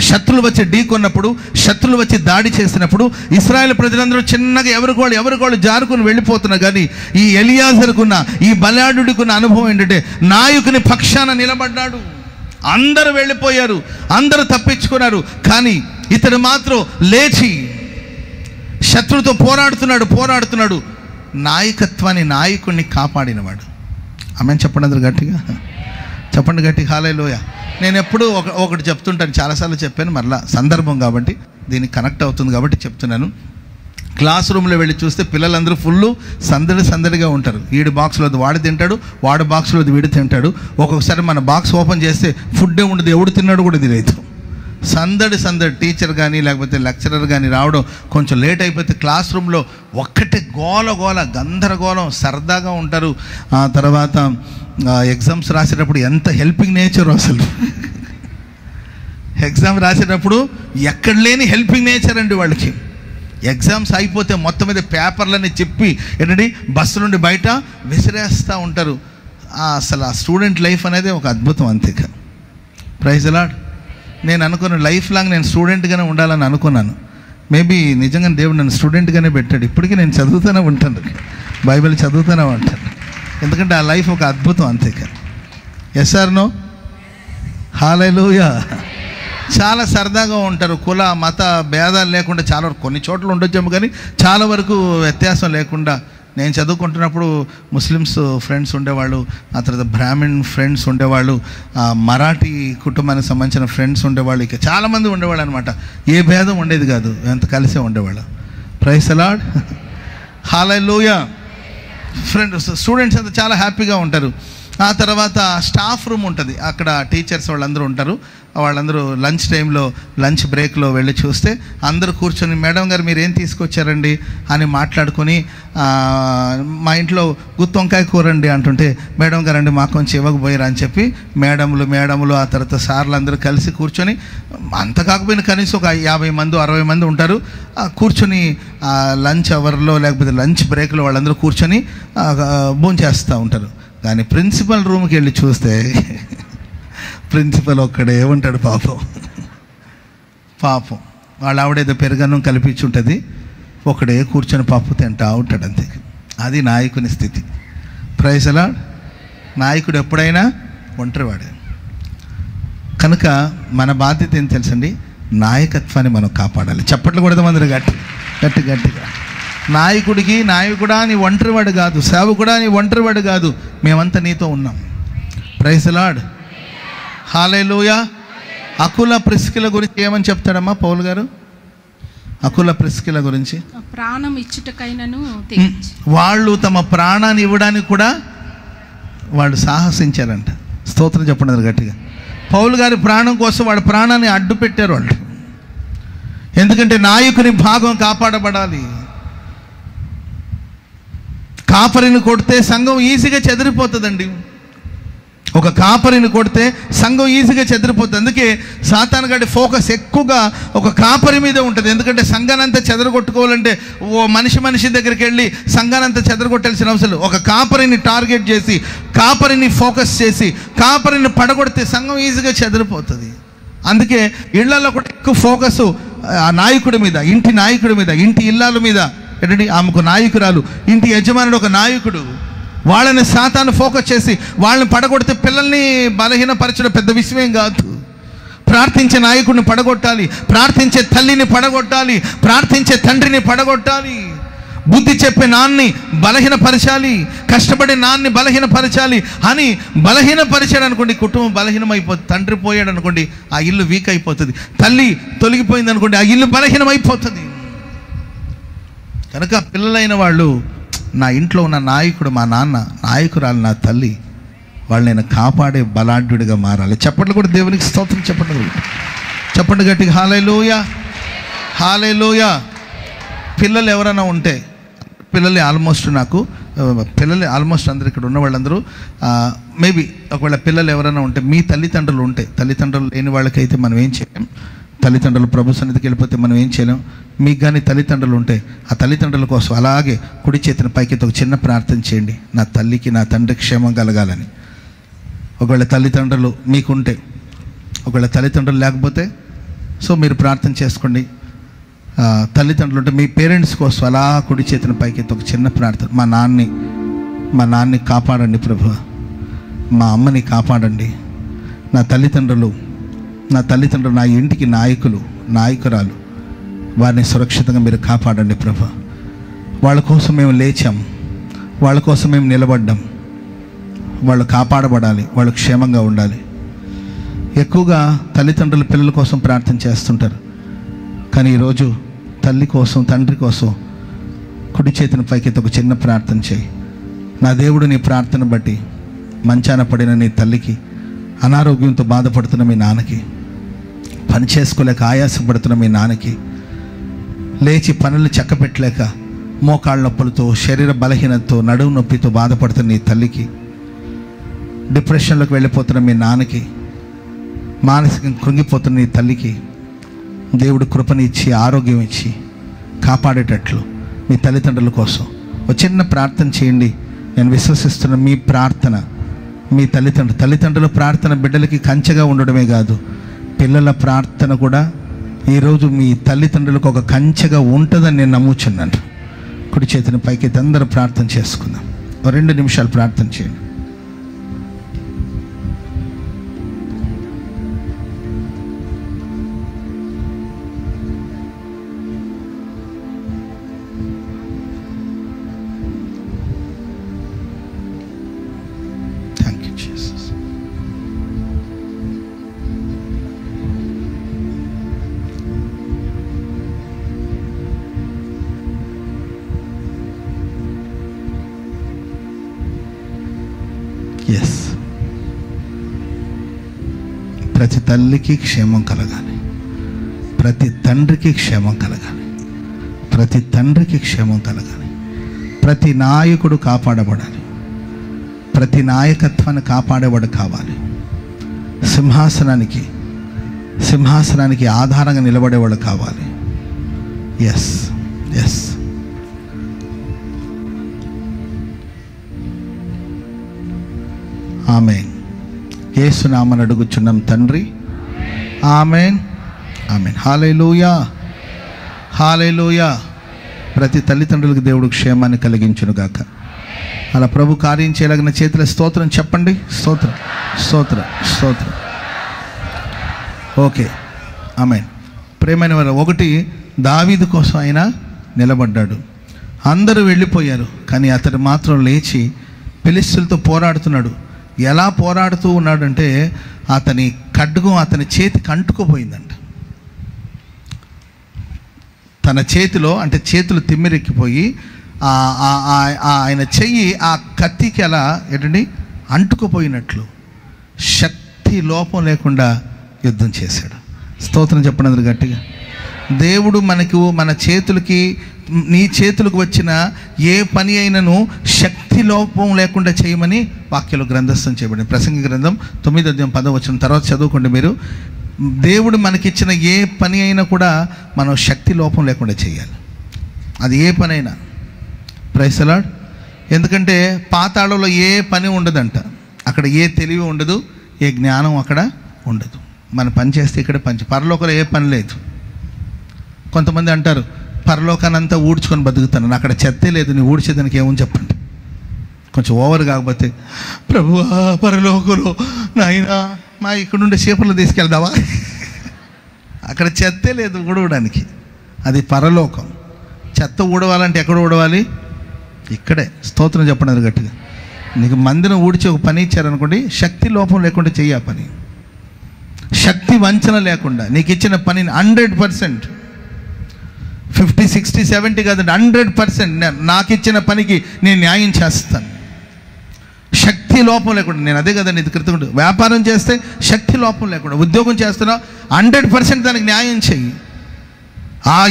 శత్రులు వచ్చి ఢీకొన్నప్పుడు, శత్రులు వచ్చి దాడి చేసినప్పుడు ఇశ్రాయేలు ప్రజలందరూ చిన్నగా ఎవరికోళ్ళు జారుకుని వెళ్ళిపోతున్నారు. కానీ ఈ ఎలియాజరుకున్న, ఈ బలాఢ్యుడికున్న అనుభవం ఏంటంటే నాయకుని పక్షాన నిలబడ్డాడు. అందరూ వెళ్ళిపోయారు, అందరూ తప్పించుకున్నారు. కానీ ఇతడు మాత్రం లేచి శత్రువుతో పోరాడుతున్నాడు. నాయకత్వాన్ని, నాయకుడిని కాపాడినవాడు. ఆమెను చెప్పండి అందరు గట్టిగా. చెప్పండి గట్టిగా. హల్లెలూయా. నేను ఎప్పుడు ఒకటి చెప్తుంటాను, చాలాసార్లు చెప్పాను, మరలా సందర్భం కాబట్టి దీనికి కనెక్ట్ అవుతుంది కాబట్టి చెప్తున్నాను. క్లాస్ రూమ్లో వెళ్ళి చూస్తే పిల్లలందరూ ఫుల్ సందడిగా ఉంటారు. వీడి బాక్స్లోది వాడు తింటాడు, వాడి బాక్స్లోది వీడు తింటాడు. ఒక్కొక్కసారి మన బాక్స్ ఓపెన్ చేస్తే ఫుడ్డే ఉండదు, ఎవడు తిన్నాడు కూడా తెలియదు. సందడి. టీచర్ కానీ లేకపోతే లెక్చరర్ కానీ రావడం కొంచెం లేట్ అయిపోతే క్లాస్ రూమ్లో ఒక్కటే గోల గందరగోళం, సరదాగా ఉంటారు. ఆ తర్వాత ఎగ్జామ్స్ రాసేటప్పుడు ఎంత హెల్పింగ్ నేచర్ అసలు. ఎగ్జామ్ రాసేటప్పుడు ఎక్కడ లేని హెల్పింగ్ నేచర్ అండి వాళ్ళకి. ఎగ్జామ్స్ అయిపోతే మొత్తం మీద పేపర్లని చెప్పి ఏంటండి బస్సు నుండి బయట విసిరేస్తూ ఉంటారు. అసలు ఆ స్టూడెంట్ లైఫ్ అనేది ఒక అద్భుతం. అంతే. Praise the Lord. నేను అనుకున్నాను లైఫ్ లాంగ్ నేను స్టూడెంట్గానే ఉండాలని అనుకున్నాను. మేబీ నిజంగా దేవుడు నన్ను స్టూడెంట్గానే పెట్టాడు. ఇప్పటికీ నేను చదువుతూనే ఉంటాను, బైబిల్ చదువుతూనే ఉంటాను. ఎందుకంటే ఆ లైఫ్ ఒక అద్భుతం. అంతే. Yes or no? హల్లెలూయా. చాలా సరదాగా ఉంటారు, కుల మత భేదాలు లేకుండా. చాలా వరకు కొన్ని చోట్ల ఉండొచ్చాము, కానీ చాలా వరకు వ్యత్యాసం లేకుండా. నేను చదువుకుంటున్నప్పుడు ముస్లిమ్స్ ఫ్రెండ్స్ ఉండేవాళ్ళు, ఆ తర్వాత బ్రాహ్మణ్ ఫ్రెండ్స్ ఉండేవాళ్ళు, మరాఠీ కుటుంబానికి సంబంధించిన ఫ్రెండ్స్ ఉండేవాళ్ళు, ఇక చాలామంది ఉండేవాళ్ళు అనమాట. ఏ భేదం ఉండేది కాదు, ఎంత కలిసే ఉండేవాళ్ళు. Praise the lord. హల్లెలూయా. ఫ్రెండ్స్ స్టూడెంట్స్ అంతా చాలా హ్యాపీగా ఉంటారు. ఆ తర్వాత స్టాఫ్ రూమ్ ఉంటుంది, అక్కడ టీచర్స్ వాళ్ళందరూ ఉంటారు. వాళ్ళందరూ లంచ్ టైంలో, లంచ్ బ్రేక్లో వెళ్ళి చూస్తే అందరూ కూర్చొని, మేడం గారు మీరు ఏం తీసుకొచ్చారండి అని మాట్లాడుకొని, మా ఇంట్లో గుత్తి వంకాయ కూరండి అంటుంటే, మేడం గారు అండి మాకు కొంచెం ఇవ్వకపోయారు అని చెప్పి మేడములు ఆ తర్వాత సార్లు అందరూ కలిసి కూర్చొని, అంత కాకపోయినా కనీసం ఒక 50 మంది 60 మంది ఉంటారు, కూర్చొని లంచ్ అవర్లో లేకపోతే లంచ్ బ్రేక్లో వాళ్ళందరూ కూర్చొని భోంచేస్తూ ఉంటారు. కానీ ప్రిన్సిపల్ రూమ్కి వెళ్ళి చూస్తే ప్రిన్సిపల్ ఒక్కడే ఉంటాడు. పాపం వాళ్ళ ఆవిడేదో పెరుగన్నం కల్పించి ఉంటుంది, ఒకడే కూర్చొని పప్పు తింటా ఉంటాడు అంతే. అది నాయకుని స్థితి. Praise the Lord. నాయకుడు ఎప్పుడైనా ఒంటరివాడే. కనుక మన బాధ్యత ఏం తెలుసండి, నాయకత్వాన్ని మనం కాపాడాలి. చప్పట్లు కొడదాం అందరూ గట్టిగా. నాయకుడా నీ ఒంటరివాడు కాదు, సేవకుడా నీ ఒంటరివాడు కాదు, మేమంతా నీతో ఉన్నాం. Praise the lord. Hallelujah. Aquila Priscilla గురించి ఏమని చెప్తాడమ్మా పౌలు గారు? అకుల ప్రిస్కిల గురించి, ప్రాణం ఇచ్చుటకైనను వాళ్ళు తమ ప్రాణాన్ని ఇవ్వడానికి కూడా వాళ్ళు సాహసించారంట. స్తోత్రం చెప్పండి గట్టిగా. పౌలు గారి ప్రాణం కోసం వాళ్ళ ప్రాణాన్ని అడ్డు పెట్టారు వాళ్ళు. ఎందుకంటే నాయకుని భాగం కాపాడబడాలి. కాపరిని కొడితే సంఘం ఈజీగా చెదిరిపోతుందండి. ఒక కాపరిని కొడితే సంఘం ఈజీగా చెదిరిపోతుంది. అందుకే సాతాను గాడి ఫోకస్ ఎక్కువగా ఒక కాపరి మీద ఉంటుంది. ఎందుకంటే సంఘానంతా చెదరగొట్టుకోవాలంటే ఓ మనిషి దగ్గరికి వెళ్ళి సంఘానంతా చెదరగొట్టాల్సిన అవసరం. ఒక కాపరిని టార్గెట్ చేసి, కాపరిని ఫోకస్ చేసి, కాపరిని పడగొడితే సంఘం ఈజీగా చెదిరిపోతుంది. అందుకే ఇళ్లలో కూడా ఎక్కువ ఫోకస్ ఆ నాయకుడి మీద, ఇంటి నాయకుడి మీద, ఇంటి ఇళ్ళాల మీద. ఏంటండి, ఆమెకు నాయకురాలు, ఇంటి యజమానుడు ఒక నాయకుడు. వాళ్ళని సాతాను ఫోకస్ చేసి వాళ్ళని పడగొడితే పిల్లల్ని బలహీనపరచడం పెద్ద విషయం కాదు. ప్రార్థించే నాయకుడిని పడగొట్టాలి, ప్రార్థించే తల్లిని పడగొట్టాలి, ప్రార్థించే తండ్రిని పడగొట్టాలి, బుద్ధి చెప్పే నాన్ని బలహీనపరచాలి, కష్టపడే నాన్ని బలహీనపరచాలి. అని బలహీనపరిచాడు అనుకోండి, కుటుంబం బలహీనమైపోతుంది. తండ్రి పోయాడు అనుకోండి, ఆ ఇల్లు వీక్ అయిపోతుంది. తల్లి తొలగిపోయింది అనుకోండి, ఆ ఇల్లు బలహీనమైపోతుంది. కనుక పిల్లలైన వాళ్ళు, నా ఇంట్లో ఉన్న నాయకుడు మా నాన్న, నాయకురాలు నా తల్లి, వాళ్ళు నేను కాపాడే బలాఢ్యుడిగా మారాలి. చెప్పట్లు కూడా దేవునికి స్తోత్రం. చెప్పండి గట్టిగా. హల్లెలూయా. హల్లెలూయా. పిల్లలు ఎవరైనా ఉంటే, పిల్లలు ఆల్మోస్ట్ అందరు ఇక్కడ ఉన్న వాళ్ళందరూ మేబీ ఒకవేళ పిల్లలు ఎవరైనా ఉంటే, మీ తల్లిదండ్రులు ఉంటే, తల్లిదండ్రులు లేని వాళ్ళకైతే మనం ఏం చేయలేం. తల్లిదండ్రులు ప్రభు సన్నిధికి వెళ్ళిపోతే మనం ఏం చేయలేం. మీకు కానీ తల్లిదండ్రులు ఉంటే, ఆ తల్లిదండ్రుల కోసం అలాగే కుడి చేతిని పైకి ఒక చిన్న ప్రార్థన చేయండి, నా తల్లికి నా తండ్రి క్షేమం కలగాలని. ఒకవేళ తల్లిదండ్రులు మీకుంటే, ఒకవేళ తల్లిదండ్రులు లేకపోతే సో మీరు ప్రార్థన చేసుకోండి. తల్లిదండ్రులు ఉంటే మీ పేరెంట్స్ కోసం అలా కుడి చేతిని పైకి ఒక చిన్న ప్రార్థన. మా నాన్నని కాపాడండి ప్రభు, మా అమ్మని కాపాడండి, నా తల్లిదండ్రులు నా ఇంటికి నాయకురాలు, వారిని సురక్షితంగా మీరు కాపాడండి ప్రభు. వాళ్ళ కోసం మేము లేచాం, వాళ్ళ కోసం మేము నిలబడ్డాం, వాళ్ళు కాపాడబడాలి, వాళ్ళు క్షేమంగా ఉండాలి. ఎక్కువగా తల్లిదండ్రులు పిల్లల కోసం ప్రార్థన చేస్తుంటారు, కానీ ఈరోజు తల్లి కోసం, తండ్రి కోసం కుడి చేతిని పైకి ఒక చిన్న ప్రార్థన చేయి. నా దేవుడు నీ ప్రార్థన బట్టి మంచాన పడిన నీ తల్లికి, అనారోగ్యంతో బాధపడుతున్న మీ నాన్నకి, పని చేసుకోలేక ఆయాసపడుతున్న మీ నాన్నకి, లేచి పనులు చక్కపెట్టలేక మోకాళ్ళ నొప్పులతో, శరీర బలహీనతతో, నడుము నొప్పితో బాధపడుతున్న నీ తల్లికి, డిప్రెషన్లోకి వెళ్ళిపోతున్న మీ నాన్నకి, మానసికంగా కృంగిపోతున్న నీ తల్లికి దేవుడు కృపని ఇచ్చి, ఆరోగ్యం ఇచ్చి కాపాడేటట్లు మీ తల్లిదండ్రుల కోసం ఒక చిన్న ప్రార్థన చేయండి. నేను విశ్వసిస్తున్న మీ ప్రార్థన, మీ తల్లిదండ్రుల ప్రార్థన బిడ్డలకి కంచెగా ఉండడమే కాదు, పిల్లల ప్రార్థన కూడా ఈరోజు మీ తల్లిదండ్రులకు ఒక కంచెగా ఉంటుందని నేను నమ్ముచున్నాను. కుడి చేతిని పైకి అందరూ ప్రార్థన చేసుకుందాం. 2 నిమిషాలు ప్రార్థన చేయండి. ప్రతి తల్లికి క్షేమం కలగాలి, ప్రతి తండ్రికి క్షేమం కలగాలి, ప్రతి తండ్రికి క్షేమం కలగాలి. ప్రతి నాయకుడు కాపాడబడాలి, ప్రతి నాయకత్వాన్ని కాపాడేవాడు కావాలి. సింహాసనానికి ఆధారంగా నిలబడేవాడు కావాలి. Yes yes. ఆమేన్. యేసు నామమున అడుగుచున్నాం తండ్రి, ఆమేన్ ఆమేన్. హల్లెలూయా హల్లెలూయా. ప్రతి తల్లిదండ్రులకు దేవుడు క్షేమాన్ని కలిగించును గాక. అలా ప్రభు కార్యం చేయగలిగిన చేతుల స్తోత్రం చెప్పండి. స్తోత్రం స్తోత్రం స్తోత్రం. ఓకే, ఆమేన్. ప్రేమైన వారు, ఒకటి, దావీదు కోసం ఆయన నిలబడ్డాడు. అందరూ వెళ్ళిపోయారు, కానీ అతడు మాత్రం లేచి ఫిలిష్తీయులతో పోరాడుతున్నాడు. ఎలా పోరాడుతూ ఉన్నాడంటే అతని ఖడ్గం అతని చేతికి అంటుకుపోయిందంట. తన చేతిలో, అంటే చేతులు తిమ్మిరెక్కిపోయి ఆయన చెయ్యి ఆ కత్తికి అలా ఏంటండి అంటుకుపోయినట్లు శక్తి లోపం లేకుండా యుద్ధం చేశాడు. స్తోత్రం చెప్పండి గట్టిగా. దేవుడు మన చేతులకి, నీ చేతులకు వచ్చిన ఏ పని అయినను శక్తి లోపం లేకుండా చేయమని వాక్యంలో గ్రంథస్థం చేయబడింది. ప్రసంగి గ్రంథం 9:10 తర్వాత చదువుకోండి మీరు. దేవుడు మనకిచ్చిన ఏ పని అయినా కూడా మనం శక్తి లోపం లేకుండా చేయాలి. అది ఏ పని అయినా. Praise the Lord. ఎందుకంటే పాతాళంలో ఏ పని ఉండదంట, అక్కడ ఏ తెలివి ఉండదు, ఏ జ్ఞానం అక్కడ ఉండదు. మన పని చేస్తే ఇక్కడ పరలోకంలో ఏ పని లేదు. కొంతమంది అంటారు పరలోకాన్ని అంతా ఊడ్చుకొని బతుకుతాను, అక్కడ చెత్తే లేదు, నీ ఊడ్చేదానికి ఏమని చెప్పండి. కొంచెం ఓవర్ కాకపోతే, ప్రభువా పరలోకంలో నాయనా మా ఇక్కడ నుండి చేపలు తీసుకెళ్దావా, అక్కడ చెత్తే లేదు ఊడవడానికి. అది పరలోకం. చెత్త ఊడవాలంటే ఎక్కడ ఊడవాలి? ఇక్కడే. స్తోత్రం చెప్పండి గట్టిగా. నీకు మందిని ఊడ్చి ఒక పని ఇచ్చారనుకోండి, శక్తి లోపం లేకుండా చెయ్యి ఆ పని, శక్తి వంచన లేకుండా నీకు ఇచ్చిన పనిని 100%, 50, 60, 70 కాదండి, 100% నాకు ఇచ్చిన పనికి నేను న్యాయం చేస్తాను. శక్తి లోపం లేకుండా. నేను అదే కదండి ఇది కృతజ్ఞుడు. వ్యాపారం చేస్తే శక్తి లోపం లేకుండా, ఉద్యోగం చేస్తున్నా 100% దానికి న్యాయం చెయ్యి.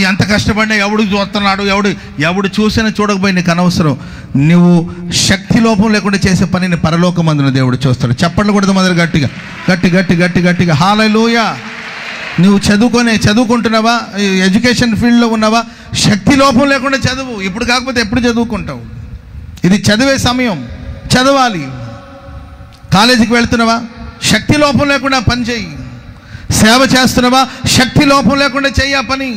ఎంత కష్టపడినా ఎవడు చూస్తున్నాడు, ఎవడు చూసినా చూడకపోయి నీకు అనవసరం. నువ్వు శక్తి లోపం లేకుండా చేసే పనిని పరలోకమందున దేవుడు చూస్తాడు. చప్పట్లు కొడతా మొదలు గట్టిగా గట్టి గట్టి గట్టి గట్టిగా హల్లెలూయా. నువ్వు చదువుకుంటున్నావా, ఎడ్యుకేషన్ ఫీల్డ్లో ఉన్నావా, శక్తి లోపం లేకుండా చదువు. ఇప్పుడు కాకపోతే ఎప్పుడు చదువుకుంటావు? ఇది చదివే సమయం, చదవాలి. కాలేజీకి వెళ్తున్నావా, శక్తి లోపం లేకుండా పని చేయి. సేవ చేస్తున్నావా, శక్తి లోపం లేకుండా చెయ్యి ఆ పని.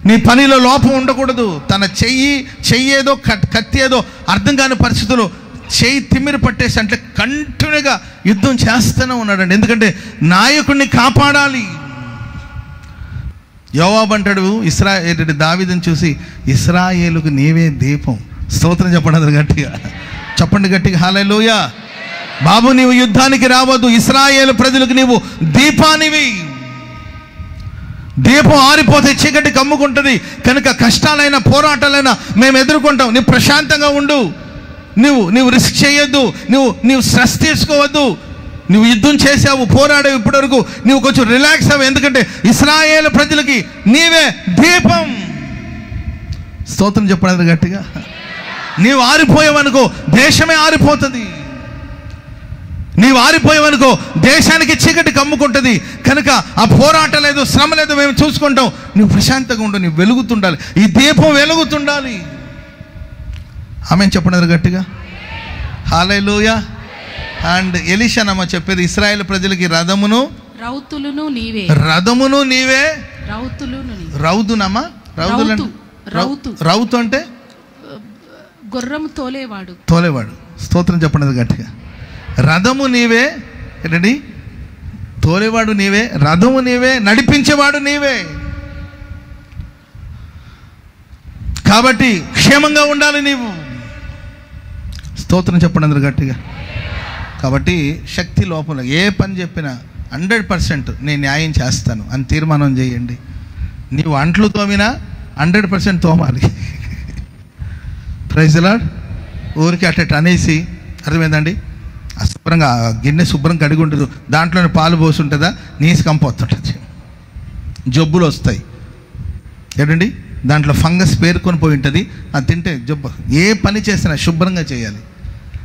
నీ పనిలో లోపం ఉండకూడదు. తన చెయ్యేదో కత్తి ఏదో అర్థం కాని పరిస్థితుల్లో చెయ్యి తిమ్మిరి పట్టేసి అంటే కంటిన్యూగా యుద్ధం చేస్తూనే ఉన్నాడండి. ఎందుకంటే నాయకుడిని కాపాడాలి. యోవాబు అంటాడు దావీదుని చూసి, ఇశ్రాయేలుకు నీవే దీపం. స్తోత్రం చెప్పండి గట్టిగా, చెప్పండి గట్టిగా హల్లెలూయా. బాబు నీవు యుద్ధానికి రావద్దు, ఇశ్రాయేలు ప్రజలకు నీవు దీపానివి. దీపం ఆరిపోతే చీకటి కమ్ముకుంటుంది. కనుక కష్టాలైనా పోరాటాలైనా మేము ఎదుర్కొంటాం. నీవు ప్రశాంతంగా ఉండు. నువ్వు రిస్క్ చేయొద్దు. నువ్వు స్ట్రెస్ తీసుకోవద్దు. నువ్వు యుద్ధం చేసావు, పోరాడావు, ఇప్పటివరకు నువ్వు కొంచెం రిలాక్స్ అవ్వు. ఎందుకంటే ఇశ్రాయేలు ప్రజలకి నీవే దీపం. స్తోత్రం చెప్పడానికి గట్టిగా. నీవు ఆరిపోయావనుకో దేశమే ఆరిపోతుంది. నీవు ఆరిపోయావనుకో దేశానికి చీకటి కమ్ముకుంటుంది. కనుక ఆ పోరాటం లేదు, శ్రమ లేదు, మేము చూసుకుంటాం. నువ్వు ప్రశాంతంగా ఉండు, నువ్వు వెలుగుతుండాలి. ఈ దీపం వెలుగుతుండాలి. ఆమె చెప్పండి గట్టిగా హల్లెలూయా. అండ్ ఎలీషానమ్మ చెప్పేది, ఇశ్రాయేలు ప్రజలకి రథమును నీవే. రౌతునమ్మా, రౌతు అంటే గుర్రము తోలేవాడు. స్తోత్రం చెప్పండి గట్టిగా. రథము నీవే, ఏంటండి, తోలేవాడు నీవే, రథము నీవే, నడిపించేవాడు నీవే. కాబట్టి క్షేమంగా ఉండాలి నీవు. స్తోత్రం చెప్పండి అందరు గట్టిగా. కాబట్టి శక్తి లోపల ఏ పని చెప్పినా 100% నేను న్యాయం చేస్తాను అని తీర్మానం చేయండి. నీవు అంట్లు తోమినా 100% తోమాలి. Praise the lord. ఊరికి అట్ట అనేసి, అర్థమైందండి, శుభ్రంగా గిన్నె శుభ్రం కడిగి ఉండదు, దాంట్లోనే పాలు పోసి ఉంటుందా, నీసు కంపొస్తుంటుంది, జబ్బులు వస్తాయి. ఏంటండి, దాంట్లో ఫంగస్ పేరుకొని పోయి ఉంటుంది, అది తింటే జబ్బు. ఏ పని చేసినా శుభ్రంగా చేయాలి.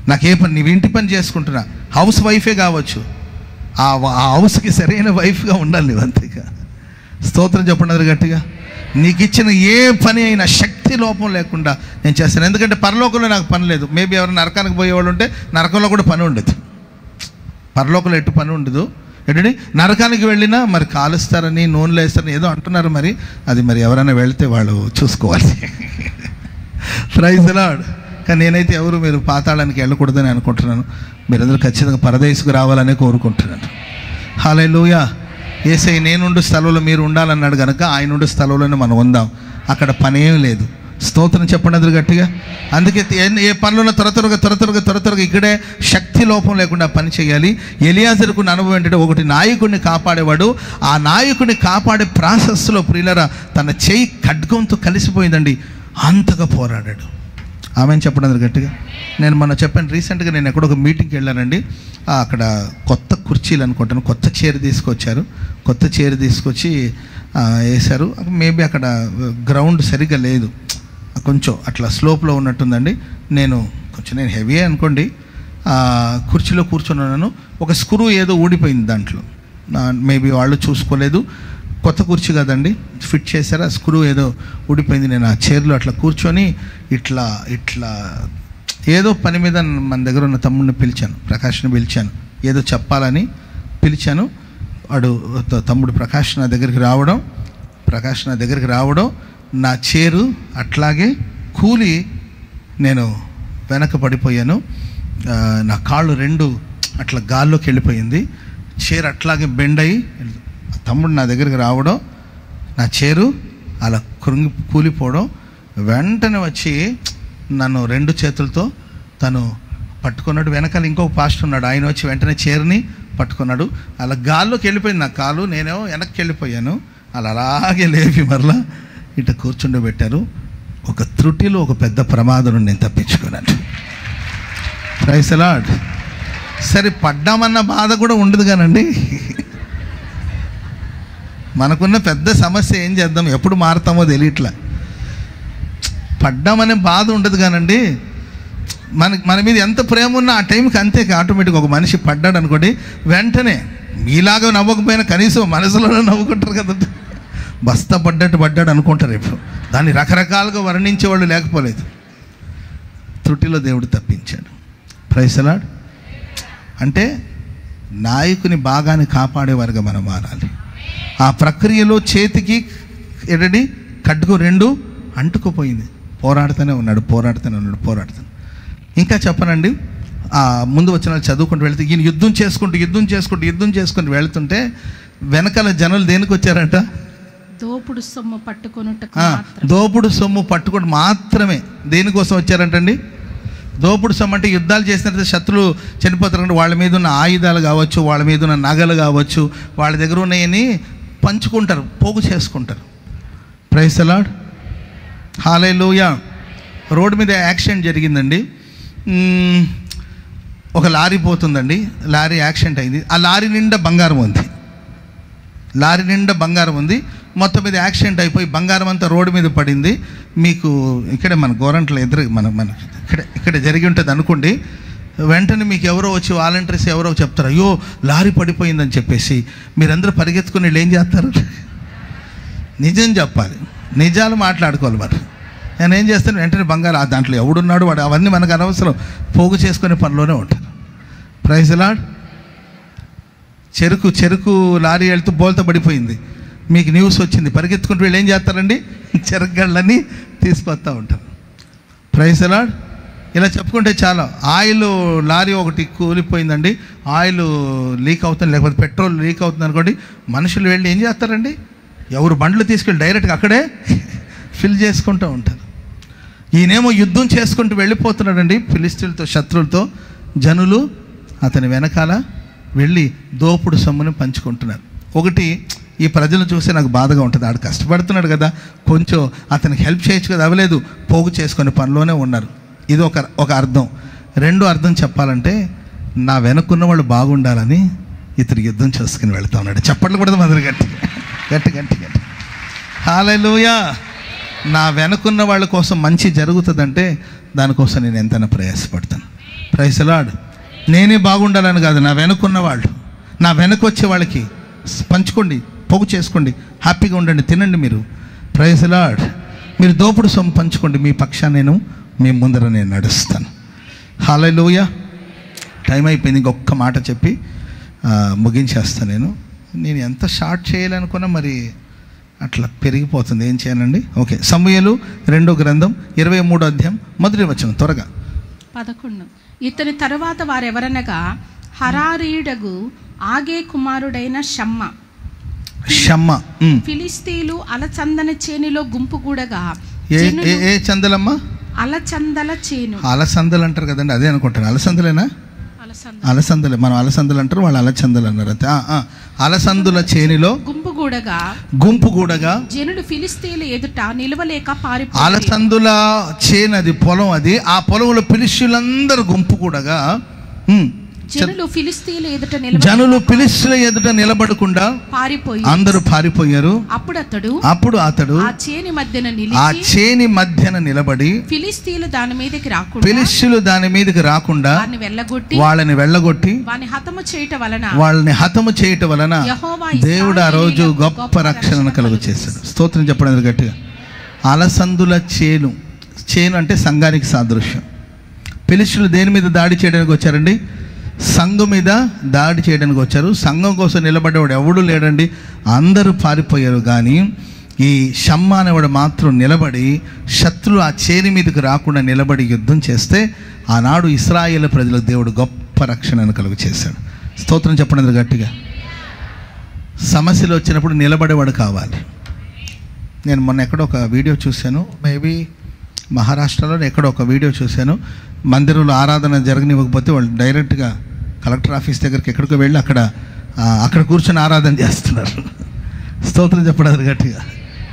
నాకు ఏ పని, నీవు ఇంటి పని చేసుకుంటున్నా, హౌస్ వైఫే కావచ్చు, ఆ హౌస్కి సరైన వైఫ్గా ఉండాలి నువ్వు, అంతేగా. స్తోత్రం చెప్పండి గట్టిగా. నీకు ఇచ్చిన ఏ పని అయినా శక్తి లోపం లేకుండా నేను చేస్తాను. ఎందుకంటే పరలోకంలో నాకు పని లేదు. మేబీ ఎవరు నరకానికి పోయేవాళ్ళు ఉంటే నరకంలో కూడా పని ఉండదు. పరలోకంలో ఎటు పని ఉండదు. ఏంటంటే నరకానికి వెళ్ళినా మరి కాలుస్తారని, నూనెలు వేస్తారని ఏదో అంటున్నారు. మరి అది మరి ఎవరైనా వెళితే వాళ్ళు చూసుకోవాలి. Praise the Lord. కానీ నేనైతే మీరు పాతాళానికి వెళ్ళకూడదని అనుకుంటున్నాను. మీరందరూ ఖచ్చితంగా పరదేశకు రావాలనే కోరుకుంటున్నాను. హల్లెలూయా. యేసయ్య నేనుండు స్థలంలో మీరు ఉండాలన్నాడు కనుక ఆయన ఉండు స్థలంలోనే మనం ఉందాం. అక్కడ పని ఏం లేదు. స్తోత్రం చెప్పండి అందరూ గట్టిగా. అందుకే ఏ పనులను త్వరగా ఇక్కడే శక్తి లోపం లేకుండా పని చేయాలి. ఎలియాజరుకు అనుభవం ఏంటంటే, ఒకటి నాయకుడిని కాపాడేవాడు. ఆ నాయకుడిని కాపాడే ప్రాసెస్లో ప్రియులరా తన చేయి ఖడ్గంతో కలిసిపోయిందండి. అంతగా పోరాడాడు. ఆమెను చెప్పండి అందరు గట్టిగా. నేను మొన్న చెప్పాను, రీసెంట్గా నేను ఎక్కడో ఒక మీటింగ్కి వెళ్ళానండి. అక్కడ కొత్త కుర్చీలు అనుకుంటాను, కొత్త చైర్ తీసుకొచ్చారు. కొత్త చైర్ తీసుకొచ్చి వేశారు. మేబీ అక్కడ గ్రౌండ్ సరిగ్గా లేదు, కొంచెం అట్లా స్లోప్లో ఉన్నట్టుందండి. నేను హెవీ అనుకోండి, కుర్చీలో కూర్చున్నాను. ఒక స్క్రూ ఏదో ఊడిపోయింది దాంట్లో. మేబీ వాళ్ళు చూసుకోలేదు. కొత్త కుర్చీ కదండి, ఫిట్ చేశారు. ఆ స్క్రూ ఏదో ఊడిపోయింది. నేను ఆ చైర్లో అట్లా కూర్చొని ఇట్లా ఏదో పని మీద మన దగ్గర ఉన్న తమ్ముడిని పిలిచాను, ప్రకాష్ని పిలిచాను. ఏదో చెప్పాలని పిలిచాను. వాడు తమ్ముడు ప్రకాష్ నా దగ్గరికి రావడం నా చైరు అట్లాగే కూలి నేను వెనక పడిపోయాను. నా కాళ్ళు రెండు అట్లా గాల్లోకి వెళ్ళిపోయింది. చైర్ అట్లాగే బెండ్ అయ్యి తమ్ముడు నా దగ్గరికి రావడం, నా చైరు అలా కూలిపోవడం. వెంటనే వచ్చి నన్ను రెండు చేతులతో తను పట్టుకున్నాడు. వెనకాల ఇంకొక పాస్టర్ ఉన్నాడు, ఆయన వచ్చి వెంటనే చైర్ని పట్టుకున్నాడు. అలా గాల్లోకి వెళ్ళిపోయింది నా కాలు. నేనేమో వెనక్కి వెళ్ళిపోయాను. అలా అలాగే లేపి మరలా ఇట్లా కూర్చుండబెట్టారు. ఒక త్రుటిలో ఒక పెద్ద ప్రమాదం నేను తప్పించుకున్నాను. Praise the lord. సరే, పడ్డామన్న బాధ కూడా ఉండదు కానండి. మనకున్న పెద్ద సమస్య ఏం చేద్దాం, ఎప్పుడు మారుతామో తెలియట్లా. పడ్డామనే బాధ ఉండదు కానండి. మన మీద ఎంత ప్రేమ ఉన్నా ఆ టైంకి అంతే ఆటోమేటిక్గా ఒక మనిషి పడ్డాడు అనుకోండి, వెంటనే మీలాగా నవ్వకపోయినా కనీసం మనసులోనే నవ్వుకుంటారు కదా. బస్తా పడ్డాడు అనుకుంటారు. ఇప్పుడు దాన్ని రకరకాలుగా వర్ణించేవాళ్ళు లేకపోలేదు. త్రుటిలో దేవుడు తప్పించాడు. Praise the Lord. అంటే నాయకుని భాగాన్ని కాపాడేవారుగా మనం మారాలి. ఆ ప్రక్రియలో చేతికి ఏంటండి ఖడ్గం రెండు అంటుకుపోయింది. పోరాడుతూనే ఉన్నాడు. ఇంకా చెప్పనండి, ముందు వచ్చిన వాళ్ళు చదువుకుంటూ వెళ్తే ఈయన యుద్ధం చేసుకుంటూ వెళ్తుంటే వెనకాల జనులు దేనికి వచ్చారంట? దోపుడు సొమ్ము పట్టుకొని మాత్రమే. దేనికోసం వచ్చారంటండి? దోపుడు సొమ్ము అంటే యుద్ధాలు చేసినట్టు శత్రులు చనిపోతారంటే వాళ్ళ మీద ఉన్న ఆయుధాలు కావచ్చు, వాళ్ళ మీద ఉన్న నగలు కావచ్చు, వాళ్ళ దగ్గర ఉన్నాయని పంచుకుంటారు, పోగు చేసుకుంటారు. Praise the lord. హల్లెలూయా. రోడ్డు మీద యాక్సిడెంట్ జరిగిందండి. ఒక లారీ పోతుందండి. లారీ యాక్సిడెంట్ అయింది. ఆ లారీ నిండా బంగారం ఉంది. మొత్తం మీద యాక్సిడెంట్ అయిపోయి బంగారం అంతా రోడ్డు మీద పడింది. మీకు ఇక్కడే మన గోరంట్ల ఎదురు మన ఇక్కడ జరిగి ఉంటుంది అనుకోండి. వెంటనే మీకు ఎవరో వచ్చి వాలంటీర్స్ ఎవరో చెప్తారు, అయ్యో లారీ పడిపోయిందని చెప్పేసి. మీరందరూ పరిగెత్తుకుని వీళ్ళు ఏం చేస్తారు? నిజం చెప్పాలి, నిజాలు మాట్లాడుకోవాలి. మరి నేను ఏం చేస్తాను, వెంటనే బంగారం దాంట్లో ఎవడున్నాడు వాడు అవన్నీ మనకు అనవసరం, పోగు చేసుకునే పనిలోనే ఉంటారు. Praise the Lord. చెరుకు లారీ వెళ్తూ బోల్తా పడిపోయింది. మీకు న్యూస్ వచ్చింది, పరిగెత్తుకుంటూ వీళ్ళు ఏం చేస్తారండి? చెరుకు గళ్ళని తీసుకొస్తూ ఉంటారు. Praise the Lord. ఇలా చెప్పుకుంటే చాలా. ఆయిల్ లారీ ఒకటి కూలిపోయిందండి, ఆయిల్ లీక్ అవుతుంది, లేకపోతే పెట్రోల్ లీక్ అవుతుంది అనుకోండి. మనుషులు వెళ్ళి ఏం చేస్తారండి? ఎవరు బండ్లు తీసుకెళ్ళి డైరెక్ట్గా అక్కడే ఫిల్ చేసుకుంటూ ఉంటారు. ఈయనేమో యుద్ధం చేసుకుంటూ వెళ్ళిపోతున్నాడండి ఫిలిస్తీన్లతో, శత్రువులతో. జనులు అతని వెనకాల వెళ్ళి దోపుడు సొమ్ముని పంచుకుంటున్నారు. ఒకటి, ఈ ప్రజలను చూస్తే నాకు బాధగా ఉంటుంది. ఆడు కష్టపడుతున్నాడు కదా, కొంచెం అతనికి హెల్ప్ చేయొచ్చు కదా, అవ్వలేదు, పోగు చేసుకునే పనిలోనే ఉన్నారు. ఇది ఒక అర్థం. రెండో అర్థం చెప్పాలంటే, నా వెనుకున్న వాళ్ళు బాగుండాలని ఇతడు యుద్ధం చేసుకుని వెళ్తా ఉన్నాడు. చప్పట్లు కూడా మొదలు గట్టి గట్టి గట్టి గట్టి హల్లెలూయా. నా వెనుకున్న వాళ్ళ కోసం మంచి జరుగుతుందంటే దానికోసం నేను ఎంతైనా ప్రయాసపడతాను. Praise the lord. నేనే బాగుండాలని కాదు, నా వెనుకున్న వాళ్ళు, నా వెనక వచ్చే వాళ్ళకి పంచుకోండి, పోగు చేసుకోండి, హ్యాపీగా ఉండండి, తినండి మీరు. Praise the Lord. మీరు దోపుడు సొమ్ము పంచుకోండి, మీ పక్షాన్ని నేను మీ ముందర నేను నడుస్తాను. హల్లెలూయా. టైం అయిపోయింది, ఇంకొక మాట చెప్పి ముగించేస్తాను. నేను ఎంత షార్ట్ చేయాలనుకున్నా మరి అట్లా పెరిగిపోతుంది, ఏం చేయనండి. ఓకే, సమూయేలు 2వ గ్రంథం 23వ అధ్యాయం 1వ వచనం త్వరగా. 11. ఇతని తరువాత వారెవరనగా హరారీయుడగు ఆగే కుమారుడైన షమ్మ. ఫిలిస్తీయులు అలచందన చేనులో గుంపుగూడగా. ఏ చందలమ్మా? అలచందల చేను. అలసందలు అంటారు కదండి, అదే అనుకుంటాను. అలసందలేనా? అలసందలే. మనం అలసందలు అంటారు, వాళ్ళు అలచందలు అన్నారు. అంతే. అలసందుల చేనిలో గుంపుగూడగా జనులు ఫిలిస్తీయుల ఎదుట నిలవలేక పారిపోయారు. అలసందుల చేను, అది పొలం, అది ఆ పొలంలో ఫిలిష్యులందరూ గుంపుగూడగా జనులు ఫిలిస్తీయుల ఎదుట నిలబడకుండా అందరూ పారిపోయారు. అప్పుడు అతడు ఆ చేని మధ్యన నిలబడి ఫిలిష్యులు దాని మీదకి రాకుండా వాళ్ళని వెళ్ళగొట్టి వాళ్ళని హతము చేయటం వలన దేవుడు ఆ రోజు గొప్ప రక్షణను కలుగు చేశాడు. స్తోత్రం చెప్పడం గట్టిగా. అలసందుల చేను అంటే సంఘానికి సాదృశ్యం. ఫిలిష్యులు దేని మీద దాడి చేయడానికి వచ్చారండి? సంఘం మీద దాడి చేయడానికి వచ్చారు. సంఘం కోసం నిలబడేవాడు ఎవడు లేడండి, అందరూ పారిపోయారు. కానీ ఈ షమ్మ అనేవాడు మాత్రం నిలబడి శత్రులు ఆ చేని మీదకి రాకుండా నిలబడి యుద్ధం చేస్తే ఆనాడు ఇశ్రాయేల్ ప్రజలకు దేవుడు గొప్ప రక్షణను కలుగు చేశాడు. స్తోత్రం చెప్పండి గట్టిగా. సమస్యలు వచ్చినప్పుడు నిలబడేవాడు కావాలి. నేను మొన్న ఎక్కడో ఒక వీడియో చూశాను, మేబీ మహారాష్ట్రలో ఎక్కడో ఒక వీడియో చూశాను. మందిరంలో ఆరాధన జరగనివ్వకపోతే వాళ్ళు డైరెక్ట్గా కలెక్టర్ ఆఫీస్ దగ్గరికి ఎక్కడికో వెళ్ళి అక్కడ కూర్చొని ఆరాధన చేస్తున్నారు. స్తోత్రం చెప్పడం గట్టిగా.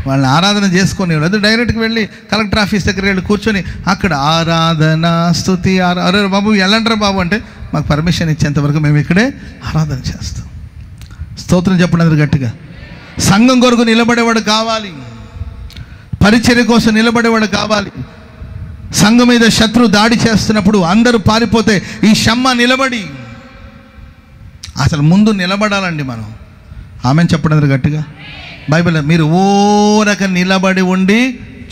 వాళ్ళని ఆరాధన చేసుకొని అది డైరెక్ట్గా వెళ్ళి కలెక్టర్ ఆఫీస్ దగ్గరికి వెళ్ళి కూర్చొని అక్కడ ఆరాధన స్తుతి అరే బాబు ఎలాంటారా బాబు అంటే మాకు పర్మిషన్ ఇచ్చేంతవరకు మేము ఇక్కడే ఆరాధన చేస్తాం. స్తోత్రం చెప్పడం గట్టిగా. సంఘం కొరకు నిలబడేవాడు కావాలి, పరిచర్య కోసం నిలబడేవాడు కావాలి. సంఘం మీద శత్రు దాడి చేస్తున్నప్పుడు అందరూ పారిపోతే ఈ షమ్మ నిలబడి అసలు ముందు నిలబడాలండి మనం. ఆమెను చెప్పడం గట్టిగా. బైబిల్ మీరు ఊరక నిలబడి ఉండి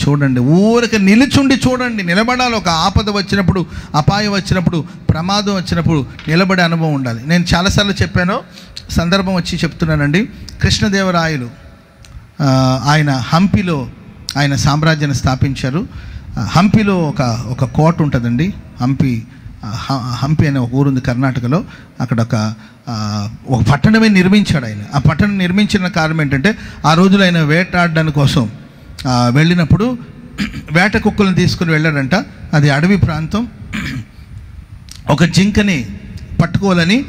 చూడండి, ఊరక నిలుచుండి చూడండి. నిలబడాలి. ఒక ఆపద వచ్చినప్పుడు, అపాయం వచ్చినప్పుడు, ప్రమాదం వచ్చినప్పుడు నిలబడే అనుభవం ఉండాలి. నేను చాలాసార్లు చెప్పాను, సందర్భం వచ్చి చెప్తున్నానండి. కృష్ణదేవరాయలు ఆయన హంపిలో ఆయన సామ్రాజ్యాన్ని స్థాపించారు. హంపిలో ఒక కోట ఉంటుందండి. హంపి అనే ఒక ఊరుంది కర్ణాటకలో. అక్కడ ఒక పట్టణమే నిర్మించాడు ఆయన. ఆ పట్టణం నిర్మించిన కారణం ఏంటంటే ఆ రోజులో ఆయన వేటాడడానికి కోసం వెళ్ళినప్పుడు వేట కుక్కలను తీసుకుని వెళ్ళాడంట. అది అడవి ప్రాంతం. ఒక జింకని పట్టుకోవాలని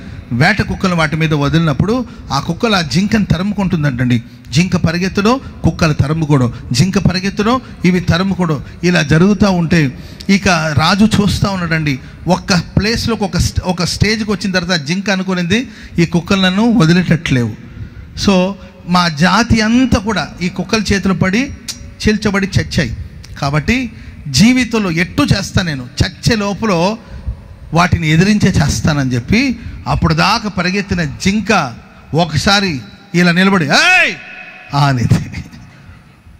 వేట కుక్కలు వాటి మీద వదిలినప్పుడు ఆ కుక్కలు ఆ జింకను తరుముకుంటుందంటండి. జింక పరిగెత్తడం, కుక్కలు తరుముకోవడం, జింక పరిగెత్తడం, ఇవి తరుముకోవడం, ఇలా జరుగుతూ ఉంటే ఇక రాజు చూస్తూ ఉన్నాడండి. ఒక్క ప్లేస్లోకి ఒక స్టేజ్కి వచ్చిన తర్వాత జింక అనుకునేది ఈ కుక్కలను వదిలేటట్లేవు. సో మా జాతి అంతా కూడా ఈ కుక్కల చేతులు పడి చీల్చబడి చచ్చాయి. కాబట్టి జీవితంలో ఎట్టు చేస్తా, నేను చచ్చే లోపల వాటిని ఎదిరించే చేస్తానని చెప్పి అప్పుడు దాకా పరిగెత్తిన జింక ఒకసారి ఇలా నిలబడి ఏయ్ అనేది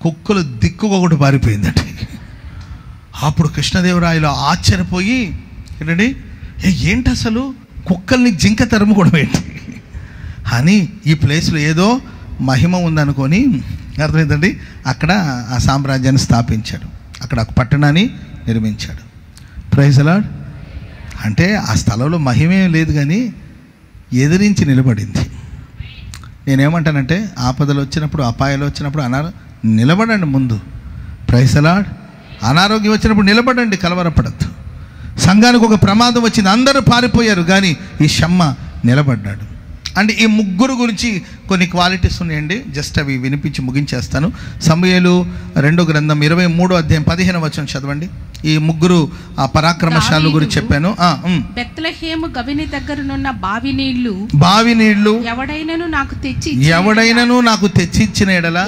కుక్కలు దిక్కుకొకటి పారిపోయిందండి. అప్పుడు కృష్ణదేవరాయలు ఆశ్చర్యపోయి ఏంటండి, ఏంటి అసలు కుక్కల్ని జింక తరుముకోవడం ఏంటి అని ఈ ప్లేస్లో ఏదో మహిమ ఉందనుకొని అర్థమైందండి. అక్కడ ఆ సామ్రాజ్యాన్ని స్థాపించాడు. అక్కడ ఒక పట్టణాన్ని నిర్మించాడు. Praise the Lord. అంటే ఆ స్థలంలో మహిమేం లేదు, కానీ ఎదిరించి నిలబడింది. నేనేమంటానంటే ఆపదలు వచ్చినప్పుడు, అపాయాలు వచ్చినప్పుడు నిలబడండి ముందు. Praise the Lord. అనారోగ్యం వచ్చినప్పుడు నిలబడండి, కలవరపడద్దు. సంఘానికి ఒక ప్రమాదం వచ్చింది, అందరూ పారిపోయారు, కానీ ఈ షమ్మ నిలబడ్డాడు. అంటే ఈ ముగ్గురు గురించి కొన్ని క్వాలిటీస్ ఉన్నాయండి. జస్ట్ అవి వినిపించి ముగించేస్తాను. సమూయేలు 2వ గ్రంథం 23వ అధ్యాయం 15వ వచనం చదవండి. ఈ ముగ్గురు ఆ పరాక్రమశాలు గురించి చెప్పాను. బెత్లెహేము గవిని దగ్గరనున్న బావి నీళ్లు ఎవడైనను నాకు తెచ్చి ఇచ్చిన ఎడల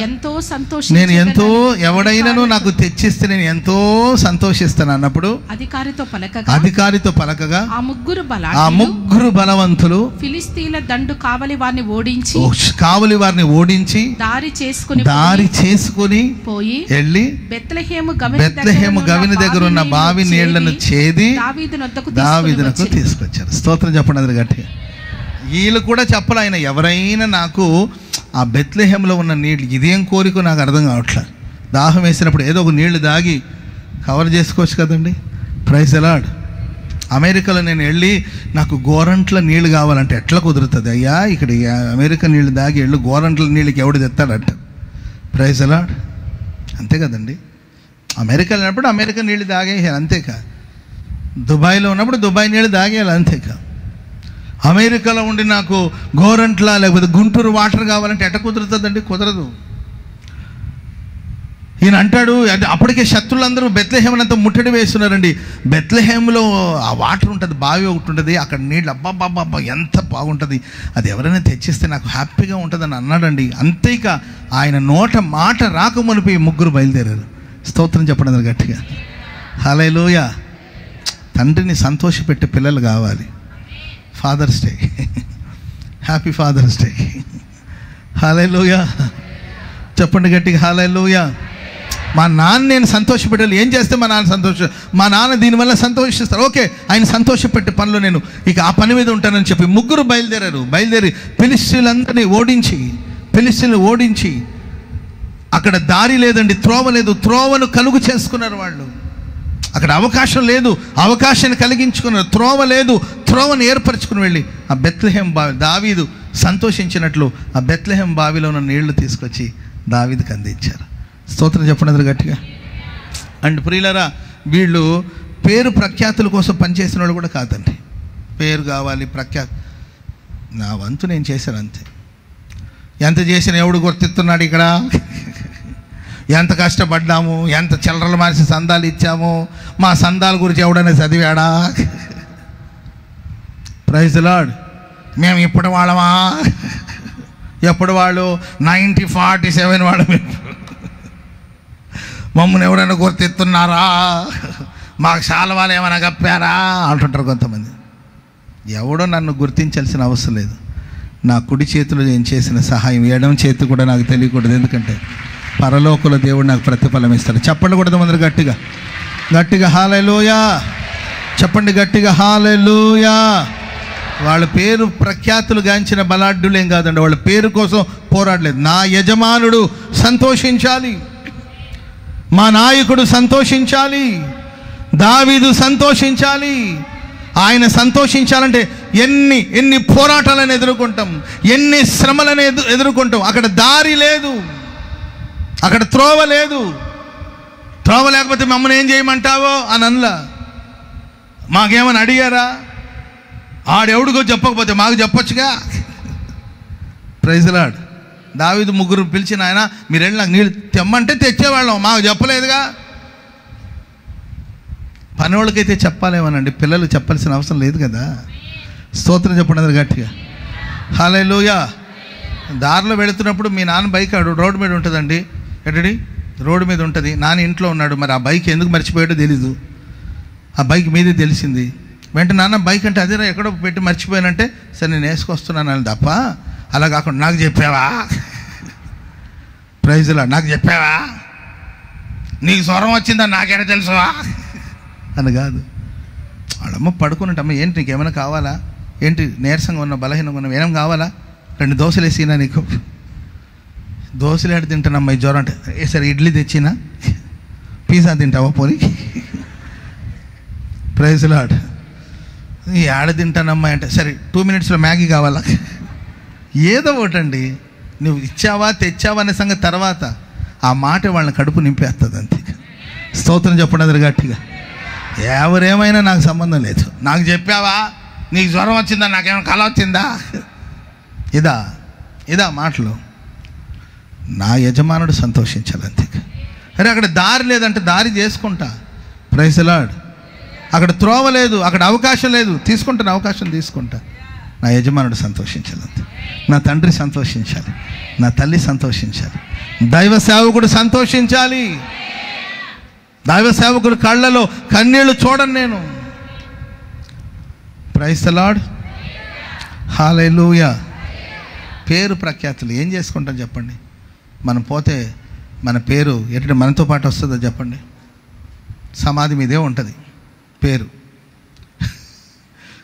ఎంతో ఎవడైనను నాకు తెచ్చిస్తే నేను ఎంతో సంతోషిస్తాను అన్నప్పుడు అధికారితో పలకగా ఆ ముగ్గురు బలవంతులు ఫిలిస్తీన్ల దండు కావలి వారిని ఓడించి దారి చేసుకుని పోయి వెళ్ళి బెత్లెహేము గవిని దగ్గర ఉన్న బావి నీళ్లను చేది దావీదునకు తీసుకొచ్చారు. స్తోత్రం చెప్పండి అది గట్టిగా. వీళ్ళు కూడా చెప్పాలి, ఆయన ఎవరైనా నాకు ఆ బెత్లెహేములో ఉన్న నీళ్ళు, ఇదేం కోరికో నాకు అర్థం కావట్లేదు. దాహం వేసినప్పుడు ఏదో ఒక నీళ్లు దాగి కవర్ చేసుకోవచ్చు కదండి. Praise the Lord. అమెరికాలో నేను వెళ్ళి నాకు గోరంట్ల నీళ్ళు కావాలంటే ఎట్లా కుదురుతుంది అయ్యా? ఇక్కడ అమెరికా నీళ్ళు దాగి వెళ్ళు, గోరంట్ల నీళ్ళకి ఎవడు తెస్తాడంట. Praise the lord. అంతే కదండి. అమెరికా వెళ్ళినప్పుడు అమెరికా నీళ్ళు తాగేయాలి, అంతేకా. దుబాయ్లో ఉన్నప్పుడు దుబాయ్ నీళ్ళు తాగేయాలి, అంతేకా. అమెరికాలో ఉండి నాకు గోరంట్ల లేకపోతే గుంటూరు వాటర్ కావాలంటే ఎట్ట కుదురుతుందండి? కుదరదు. ఈయన అంటాడు, అప్పటికే శత్రులందరూ బెత్లెహేమునంతా ముట్టడి వేస్తున్నారండి. బెత్లెహేములో ఆ వాటర్ ఉంటుంది, బావి ఒకటి ఉంటుంది, అక్కడ నీళ్ళు అబ్బాబ్బాబ్బా ఎంత బాగుంటుంది, అది ఎవరైనా తెచ్చిస్తే నాకు హ్యాపీగా ఉంటుందని అన్నాడండి. అంతేక ఆయన నోట మాట రాకమునిపి ముగ్గురు బయలుదేరారు. స్తోత్రం చెప్పండి గట్టిగా. హల్లెలూయా. తండ్రిని సంతోషపెట్టే పిల్లలు కావాలి. Father's day, happy father's day. Hallelujah. చెప్పండి గట్టిగా హల్లెలూయా. మా నాన్న నేను సంతోషపెట్టాలి. ఏం చేస్తే మా నాన్న దీనివల్ల సంతోషిస్తారు. ఓకే, ఆయన సంతోషపెట్టే పనిలో నేను ఇక ఆ పని మీద ఉంటానని చెప్పి ముగ్గురు బయలుదేరి ఫిలిష్తీయులందరినీ ఓడించి అక్కడ దారి లేదండి, త్రోవ లేదు, త్రోవను కలుగు చేసుకున్నారు వాళ్ళు. అక్కడ అవకాశం లేదు, అవకాశాన్ని కలిగించుకున్నారు. త్రోవ లేదు, త్రోవను ఏర్పరచుకుని వెళ్ళి ఆ బెత్లెహేం బావి, దావీదు సంతోషించినట్లు ఆ బెత్లెహేం బావిలో ఉన్న నీళ్లు తీసుకొచ్చి దావీదుకి అందించారు. స్తోత్రం చెప్పండి గట్టిగా. అండ్ ప్రియులారా, వీళ్ళు పేరు ప్రఖ్యాతుల కోసం పనిచేసిన వాళ్ళు కూడా కాదండి. పేరు కావాలి, నా వంతు నేను చేశాను అంతే. ఎంత చేసిన ఎవడు గుర్తిస్తున్నాడు ఇక్కడ? ఎంత కష్టపడ్డాము, ఎంత చిల్లరలు మార్చి సందాలు ఇచ్చాము, మా సందాల గురించి ఎవడైనా చదివాడా? Praise the lord. మేము ఇప్పుడు వాళ్ళమా? ఎప్పుడు వాళ్ళు 1947 వాళ్ళు. మమ్మల్ని ఎవరైనా గుర్తిస్తున్నారా? మాకు చాలా వాళ్ళు ఏమైనా కప్పారా అంటుంటారు కొంతమంది. ఎవడో నన్ను గుర్తించాల్సిన అవసరం లేదు. నా కుడి చేతిలో నేను చేసిన సహాయం ఎడమ చేతి కూడా నాకు తెలియకూడదు. ఎందుకంటే పరలోకుల దేవుడు నాకు ప్రతిఫలం ఇస్తాడు. చెప్పండి కూడా అందరూ గట్టిగా హల్లెలూయా. చెప్పండి గట్టిగా హల్లెలూయా. వాళ్ళ పేరు ప్రఖ్యాతులు గాంచిన బలాఢ్యులేం కాదండి. వాళ్ళ పేరు కోసం పోరాడలేదు. నా యజమానుడు సంతోషించాలి, మా నాయకుడు సంతోషించాలి, దావీదు సంతోషించాలి. ఆయన సంతోషించాలంటే ఎన్ని పోరాటాలను ఎదుర్కొంటాం, ఎన్ని శ్రమలను ఎదుర్కొంటాం. అక్కడ దారి లేదు, అక్కడ త్రోవ లేదు. త్రోవ లేకపోతే మమ్మల్ని ఏం చేయమంటావో అని అనలా. మాకేమని అడిగారా? ఆడెవడికో చెప్పకపోతే మాకు చెప్పొచ్చుగా. Praise the Lord. దావీదు ముగ్గురు పిలిచిన ఆయన, మీరు వెళ్ళి నాకు నీళ్ళు తెమ్మంటే తెచ్చేవాళ్ళం, మాకు చెప్పలేదుగా. పనివాళ్ళకైతే చెప్పాలేమోనండి, పిల్లలు చెప్పాల్సిన అవసరం లేదు కదా. స్తోత్రం చెప్పండి గట్టిగా హల్లెలూయా. దారిలో వెళుతున్నప్పుడు మీ నాన్న బైక్ రోడ్డు మీద ఉంటుందండి. ఎక్కడి రోడ్డు మీద ఉంటుంది, నాన్న ఇంట్లో ఉన్నాడు. మరి ఆ బైక్ ఎందుకు మర్చిపోయాడో తెలీదు. ఆ బైక్ మీదే తెలిసింది. వెంటనే నాన్న బైక్ అంటే అదేరా ఎక్కడో పెట్టి మర్చిపోయానంటే, సరే నేను వేసుకొస్తున్నాను అని తప్ప అలా కాకుండా నాకు చెప్పావా? ప్రైజ్లా నాకు చెప్పావా? నీకు స్వరం వచ్చిందని నాకేనా తెలుసువా అని కాదు. వాళ్ళమ్మ పడుకున్నట్టమ్మ, ఏంటి నీకు ఏమైనా కావాలా? ఏంటి నీరసంగా ఉన్న, బలహీనంగా ఉన్న, ఏం కావాలా? 2 దోశలు వేసినా నీకు? దోశలు ఏడు తింటానమ్మా, ఈ జ్వరం అంటే. సరే ఇడ్లీ తెచ్చినా? పిజ్జా తింటావా పోనీ? Praise Lord. ఏడ తింటానమ్మా అంటే, సరే 2 మినిట్స్లో మ్యాగీ కావాలా? ఏదో ఒకటండి. నువ్వు ఇచ్చావా తెచ్చావా అనే సంగతి తర్వాత, ఆ మాట వాళ్ళని కడుపు నింపేస్తుంది అంతే. స్తోత్రం చెప్పండి అందరు గట్టిగా. ఎవరేమైనా నాకు సంబంధం లేదు. నాకు చెప్పావా? నీకు జ్వరం వచ్చిందా? నాకేమైనా కళ వచ్చిందా? ఇదా మాటలు? నా యజమానుడు సంతోషించాలి అంతే. అరే అక్కడ దారి లేదంటే దారి చేసుకుంటా. Praise the Lord. అక్కడ త్రోవ లేదు, అక్కడ అవకాశం లేదు, తీసుకుంటాను, అవకాశం తీసుకుంటా. నా యజమానుడు సంతోషించాలి అంతే. నా తండ్రి సంతోషించాలి, నా తల్లి సంతోషించాలి, దైవ సేవకుడు సంతోషించాలి. దైవ సేవకుడు కళ్ళలో కన్నీళ్లు చూడను నేను. Praise the lord. హల్లెలూయా. పేరు ప్రఖ్యాతులు ఏం చేసుకుంటాం చెప్పండి? మనం పోతే మన పేరు ఎటు మనతో పాటు వస్తుందో చెప్పండి? సమాధి మీదే ఉంటుంది పేరు.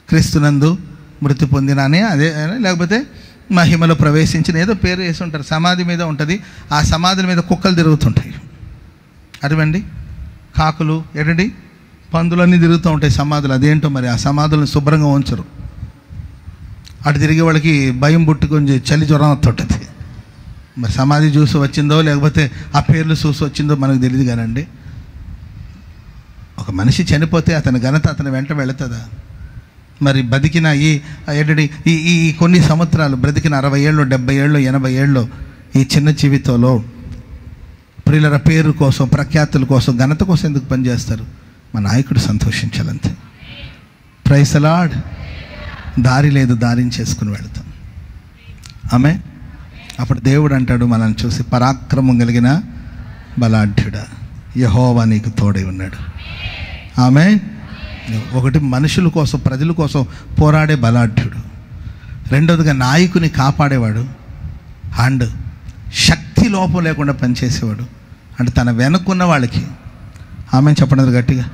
క్రీస్తునందు మృతి పొందినానే అదే, లేకపోతే మహిమలో ప్రవేశించిన ఏదో పేరు వేసి ఉంటారు. సమాధి మీద ఉంటుంది. ఆ సమాధుల మీద కుక్కలు తిరుగుతుంటాయి. అటువండి కాకులు ఎటండి పందులన్నీ తిరుగుతూ ఉంటాయి సమాధులు. అదేంటో మరి ఆ సమాధులను శుభ్రంగా ఉంచరు. అటు తిరిగే వాళ్ళకి భయం పుట్టుకొని చలి జ్వరం వస్తుంటుంది. మరి సమాధి చూసి వచ్చిందో లేకపోతే ఆ పేర్లు చూసి వచ్చిందో మనకు తెలియదు కానండి. ఒక మనిషి చనిపోతే అతని ఘనత అతని వెంట వెళుతుందా? మరి బతికిన ఈ కొన్ని సంవత్సరాలు బ్రతికిన 60 ఏళ్ళు 70 ఏళ్ళు 80 ఏళ్ళు ఈ చిన్న జీవితంలో ప్రియుల పేరు కోసం, ప్రఖ్యాతుల కోసం, ఘనత కోసం ఎందుకు పనిచేస్తారు? మా నాయకుడు సంతోషించాలంతే. Praise the lord. దారి లేదు, దారిని చేసుకుని వెళతాం. ఆమె అప్పుడు దేవుడు అంటాడు మనల్ని చూసి, పరాక్రమం కలిగిన బలాఢ్యుడా, యెహోవా నీకు తోడై ఉన్నాడు. ఆమె ఒకటి మనుషుల కోసం, ప్రజల కోసం పోరాడే బలాఢ్యుడు. రెండవదిగా నాయకుని కాపాడేవాడు. అండ్ శక్తి లోపం లేకుండా పనిచేసేవాడు. అంటే తన వెనుకున్న వాళ్ళకి ఆమె చెప్పడం గట్టిగా.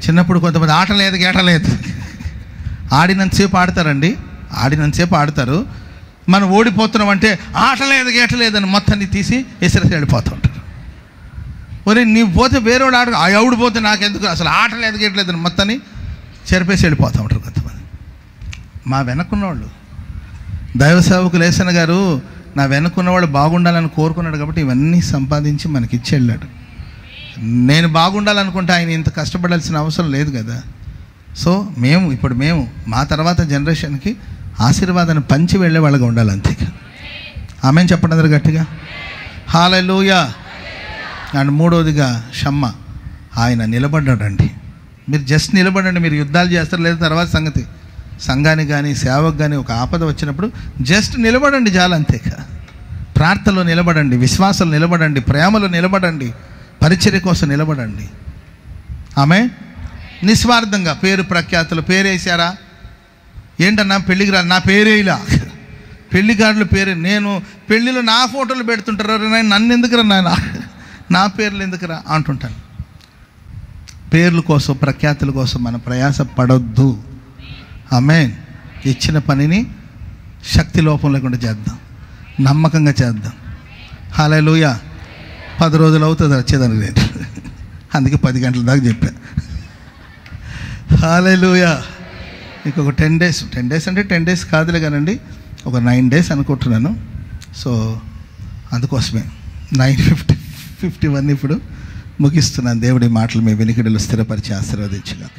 చిన్నప్పుడు కొంతమంది ఆట లేదు గేట లేదు, ఆడినంతసేపు ఆడతారండి, ఆడినంతసేపు ఆడతారు. మనం ఓడిపోతున్నాం అంటే ఆట లేదు గేట లేదని మొత్తాన్ని తీసి ఎసిరేసి వెళ్ళిపోతూ ఉంటారు. ఒరే నీవు పోతే వేరేవాడు ఆడు, ఆ ఎవడు పోతే నాకెందుకు, అసలు ఆట లేదు గేట లేదని మొత్తాన్ని చెరిపేసి వెళ్ళిపోతూ ఉంటారు కొంతమంది. మా వెనక్కున్నవాళ్ళు దైవ సేవకులు ఏసన్న గారు నా వెనుకున్నవాడు బాగుండాలని కోరుకున్నాడు కాబట్టి ఇవన్నీ సంపాదించి మనకి ఇచ్చి వెళ్ళాడు. నేను బాగుండాలనుకుంటే ఆయన ఇంత కష్టపడాల్సిన అవసరం లేదు కదా. సో ఇప్పుడు మేము మా తర్వాత జనరేషన్కి ఆశీర్వాదాన్ని పంచి వెళ్ళే వాళ్ళగా ఉండాలి అంతే. ఆమెను చెప్పండి అందరు గట్టిగా. హల్లెలూయా. అండ్ మూడవదిగా షమ్మ, ఆయన నిలబడ్డాడండి. మీరు జస్ట్ నిలబడండి. మీరు యుద్ధాలు చేస్తారు లేదా తర్వాత సంగతి. సంఘానికి కానీ సేవకు కానీ ఒక ఆపద వచ్చినప్పుడు జస్ట్ నిలబడండి చాలు అంతే. ప్రార్థనలో నిలబడండి, విశ్వాసంలో నిలబడండి, ప్రేమలో నిలబడండి, పరిచర్య కోసం నిలబడండి. ఆమె నిస్వార్థంగా పేరు ప్రఖ్యాతులు. పేరేసారా ఏంటన్నా? పెళ్ళికి రా, నా పేరేలా. పెళ్లి కార్డులు పేరు, నేను పెళ్ళిలో నా ఫోటోలు పెడుతుంటారు, నన్ను ఎందుకురా నాయన, నా పేర్లు ఎందుకురా అంటుంటాను. పేర్ల కోసం ప్రఖ్యాతుల కోసం మనం ప్రయాస పడొద్దు. ఆమె ఇచ్చిన పనిని శక్తి లోపం లేకుండా చేద్దాం, నమ్మకంగా చేద్దాం. హల్లెలూయా. 10 రోజులు అవుతుంది వచ్చేదానికి లేదు, అందుకే 10 గంటల దాకా చెప్పా. హల్లెలూయా. ఇంకొక 10 days అంటే 10 days కాదులే కానండి, ఒక 9 days అనుకుంటున్నాను. సో అందుకోసమే 9:51 ఇప్పుడు ముగిస్తున్నాను. దేవుడి మాటలు మీ వెనుకడలు స్థిరపరిచి ఆశీర్వదించుగాక.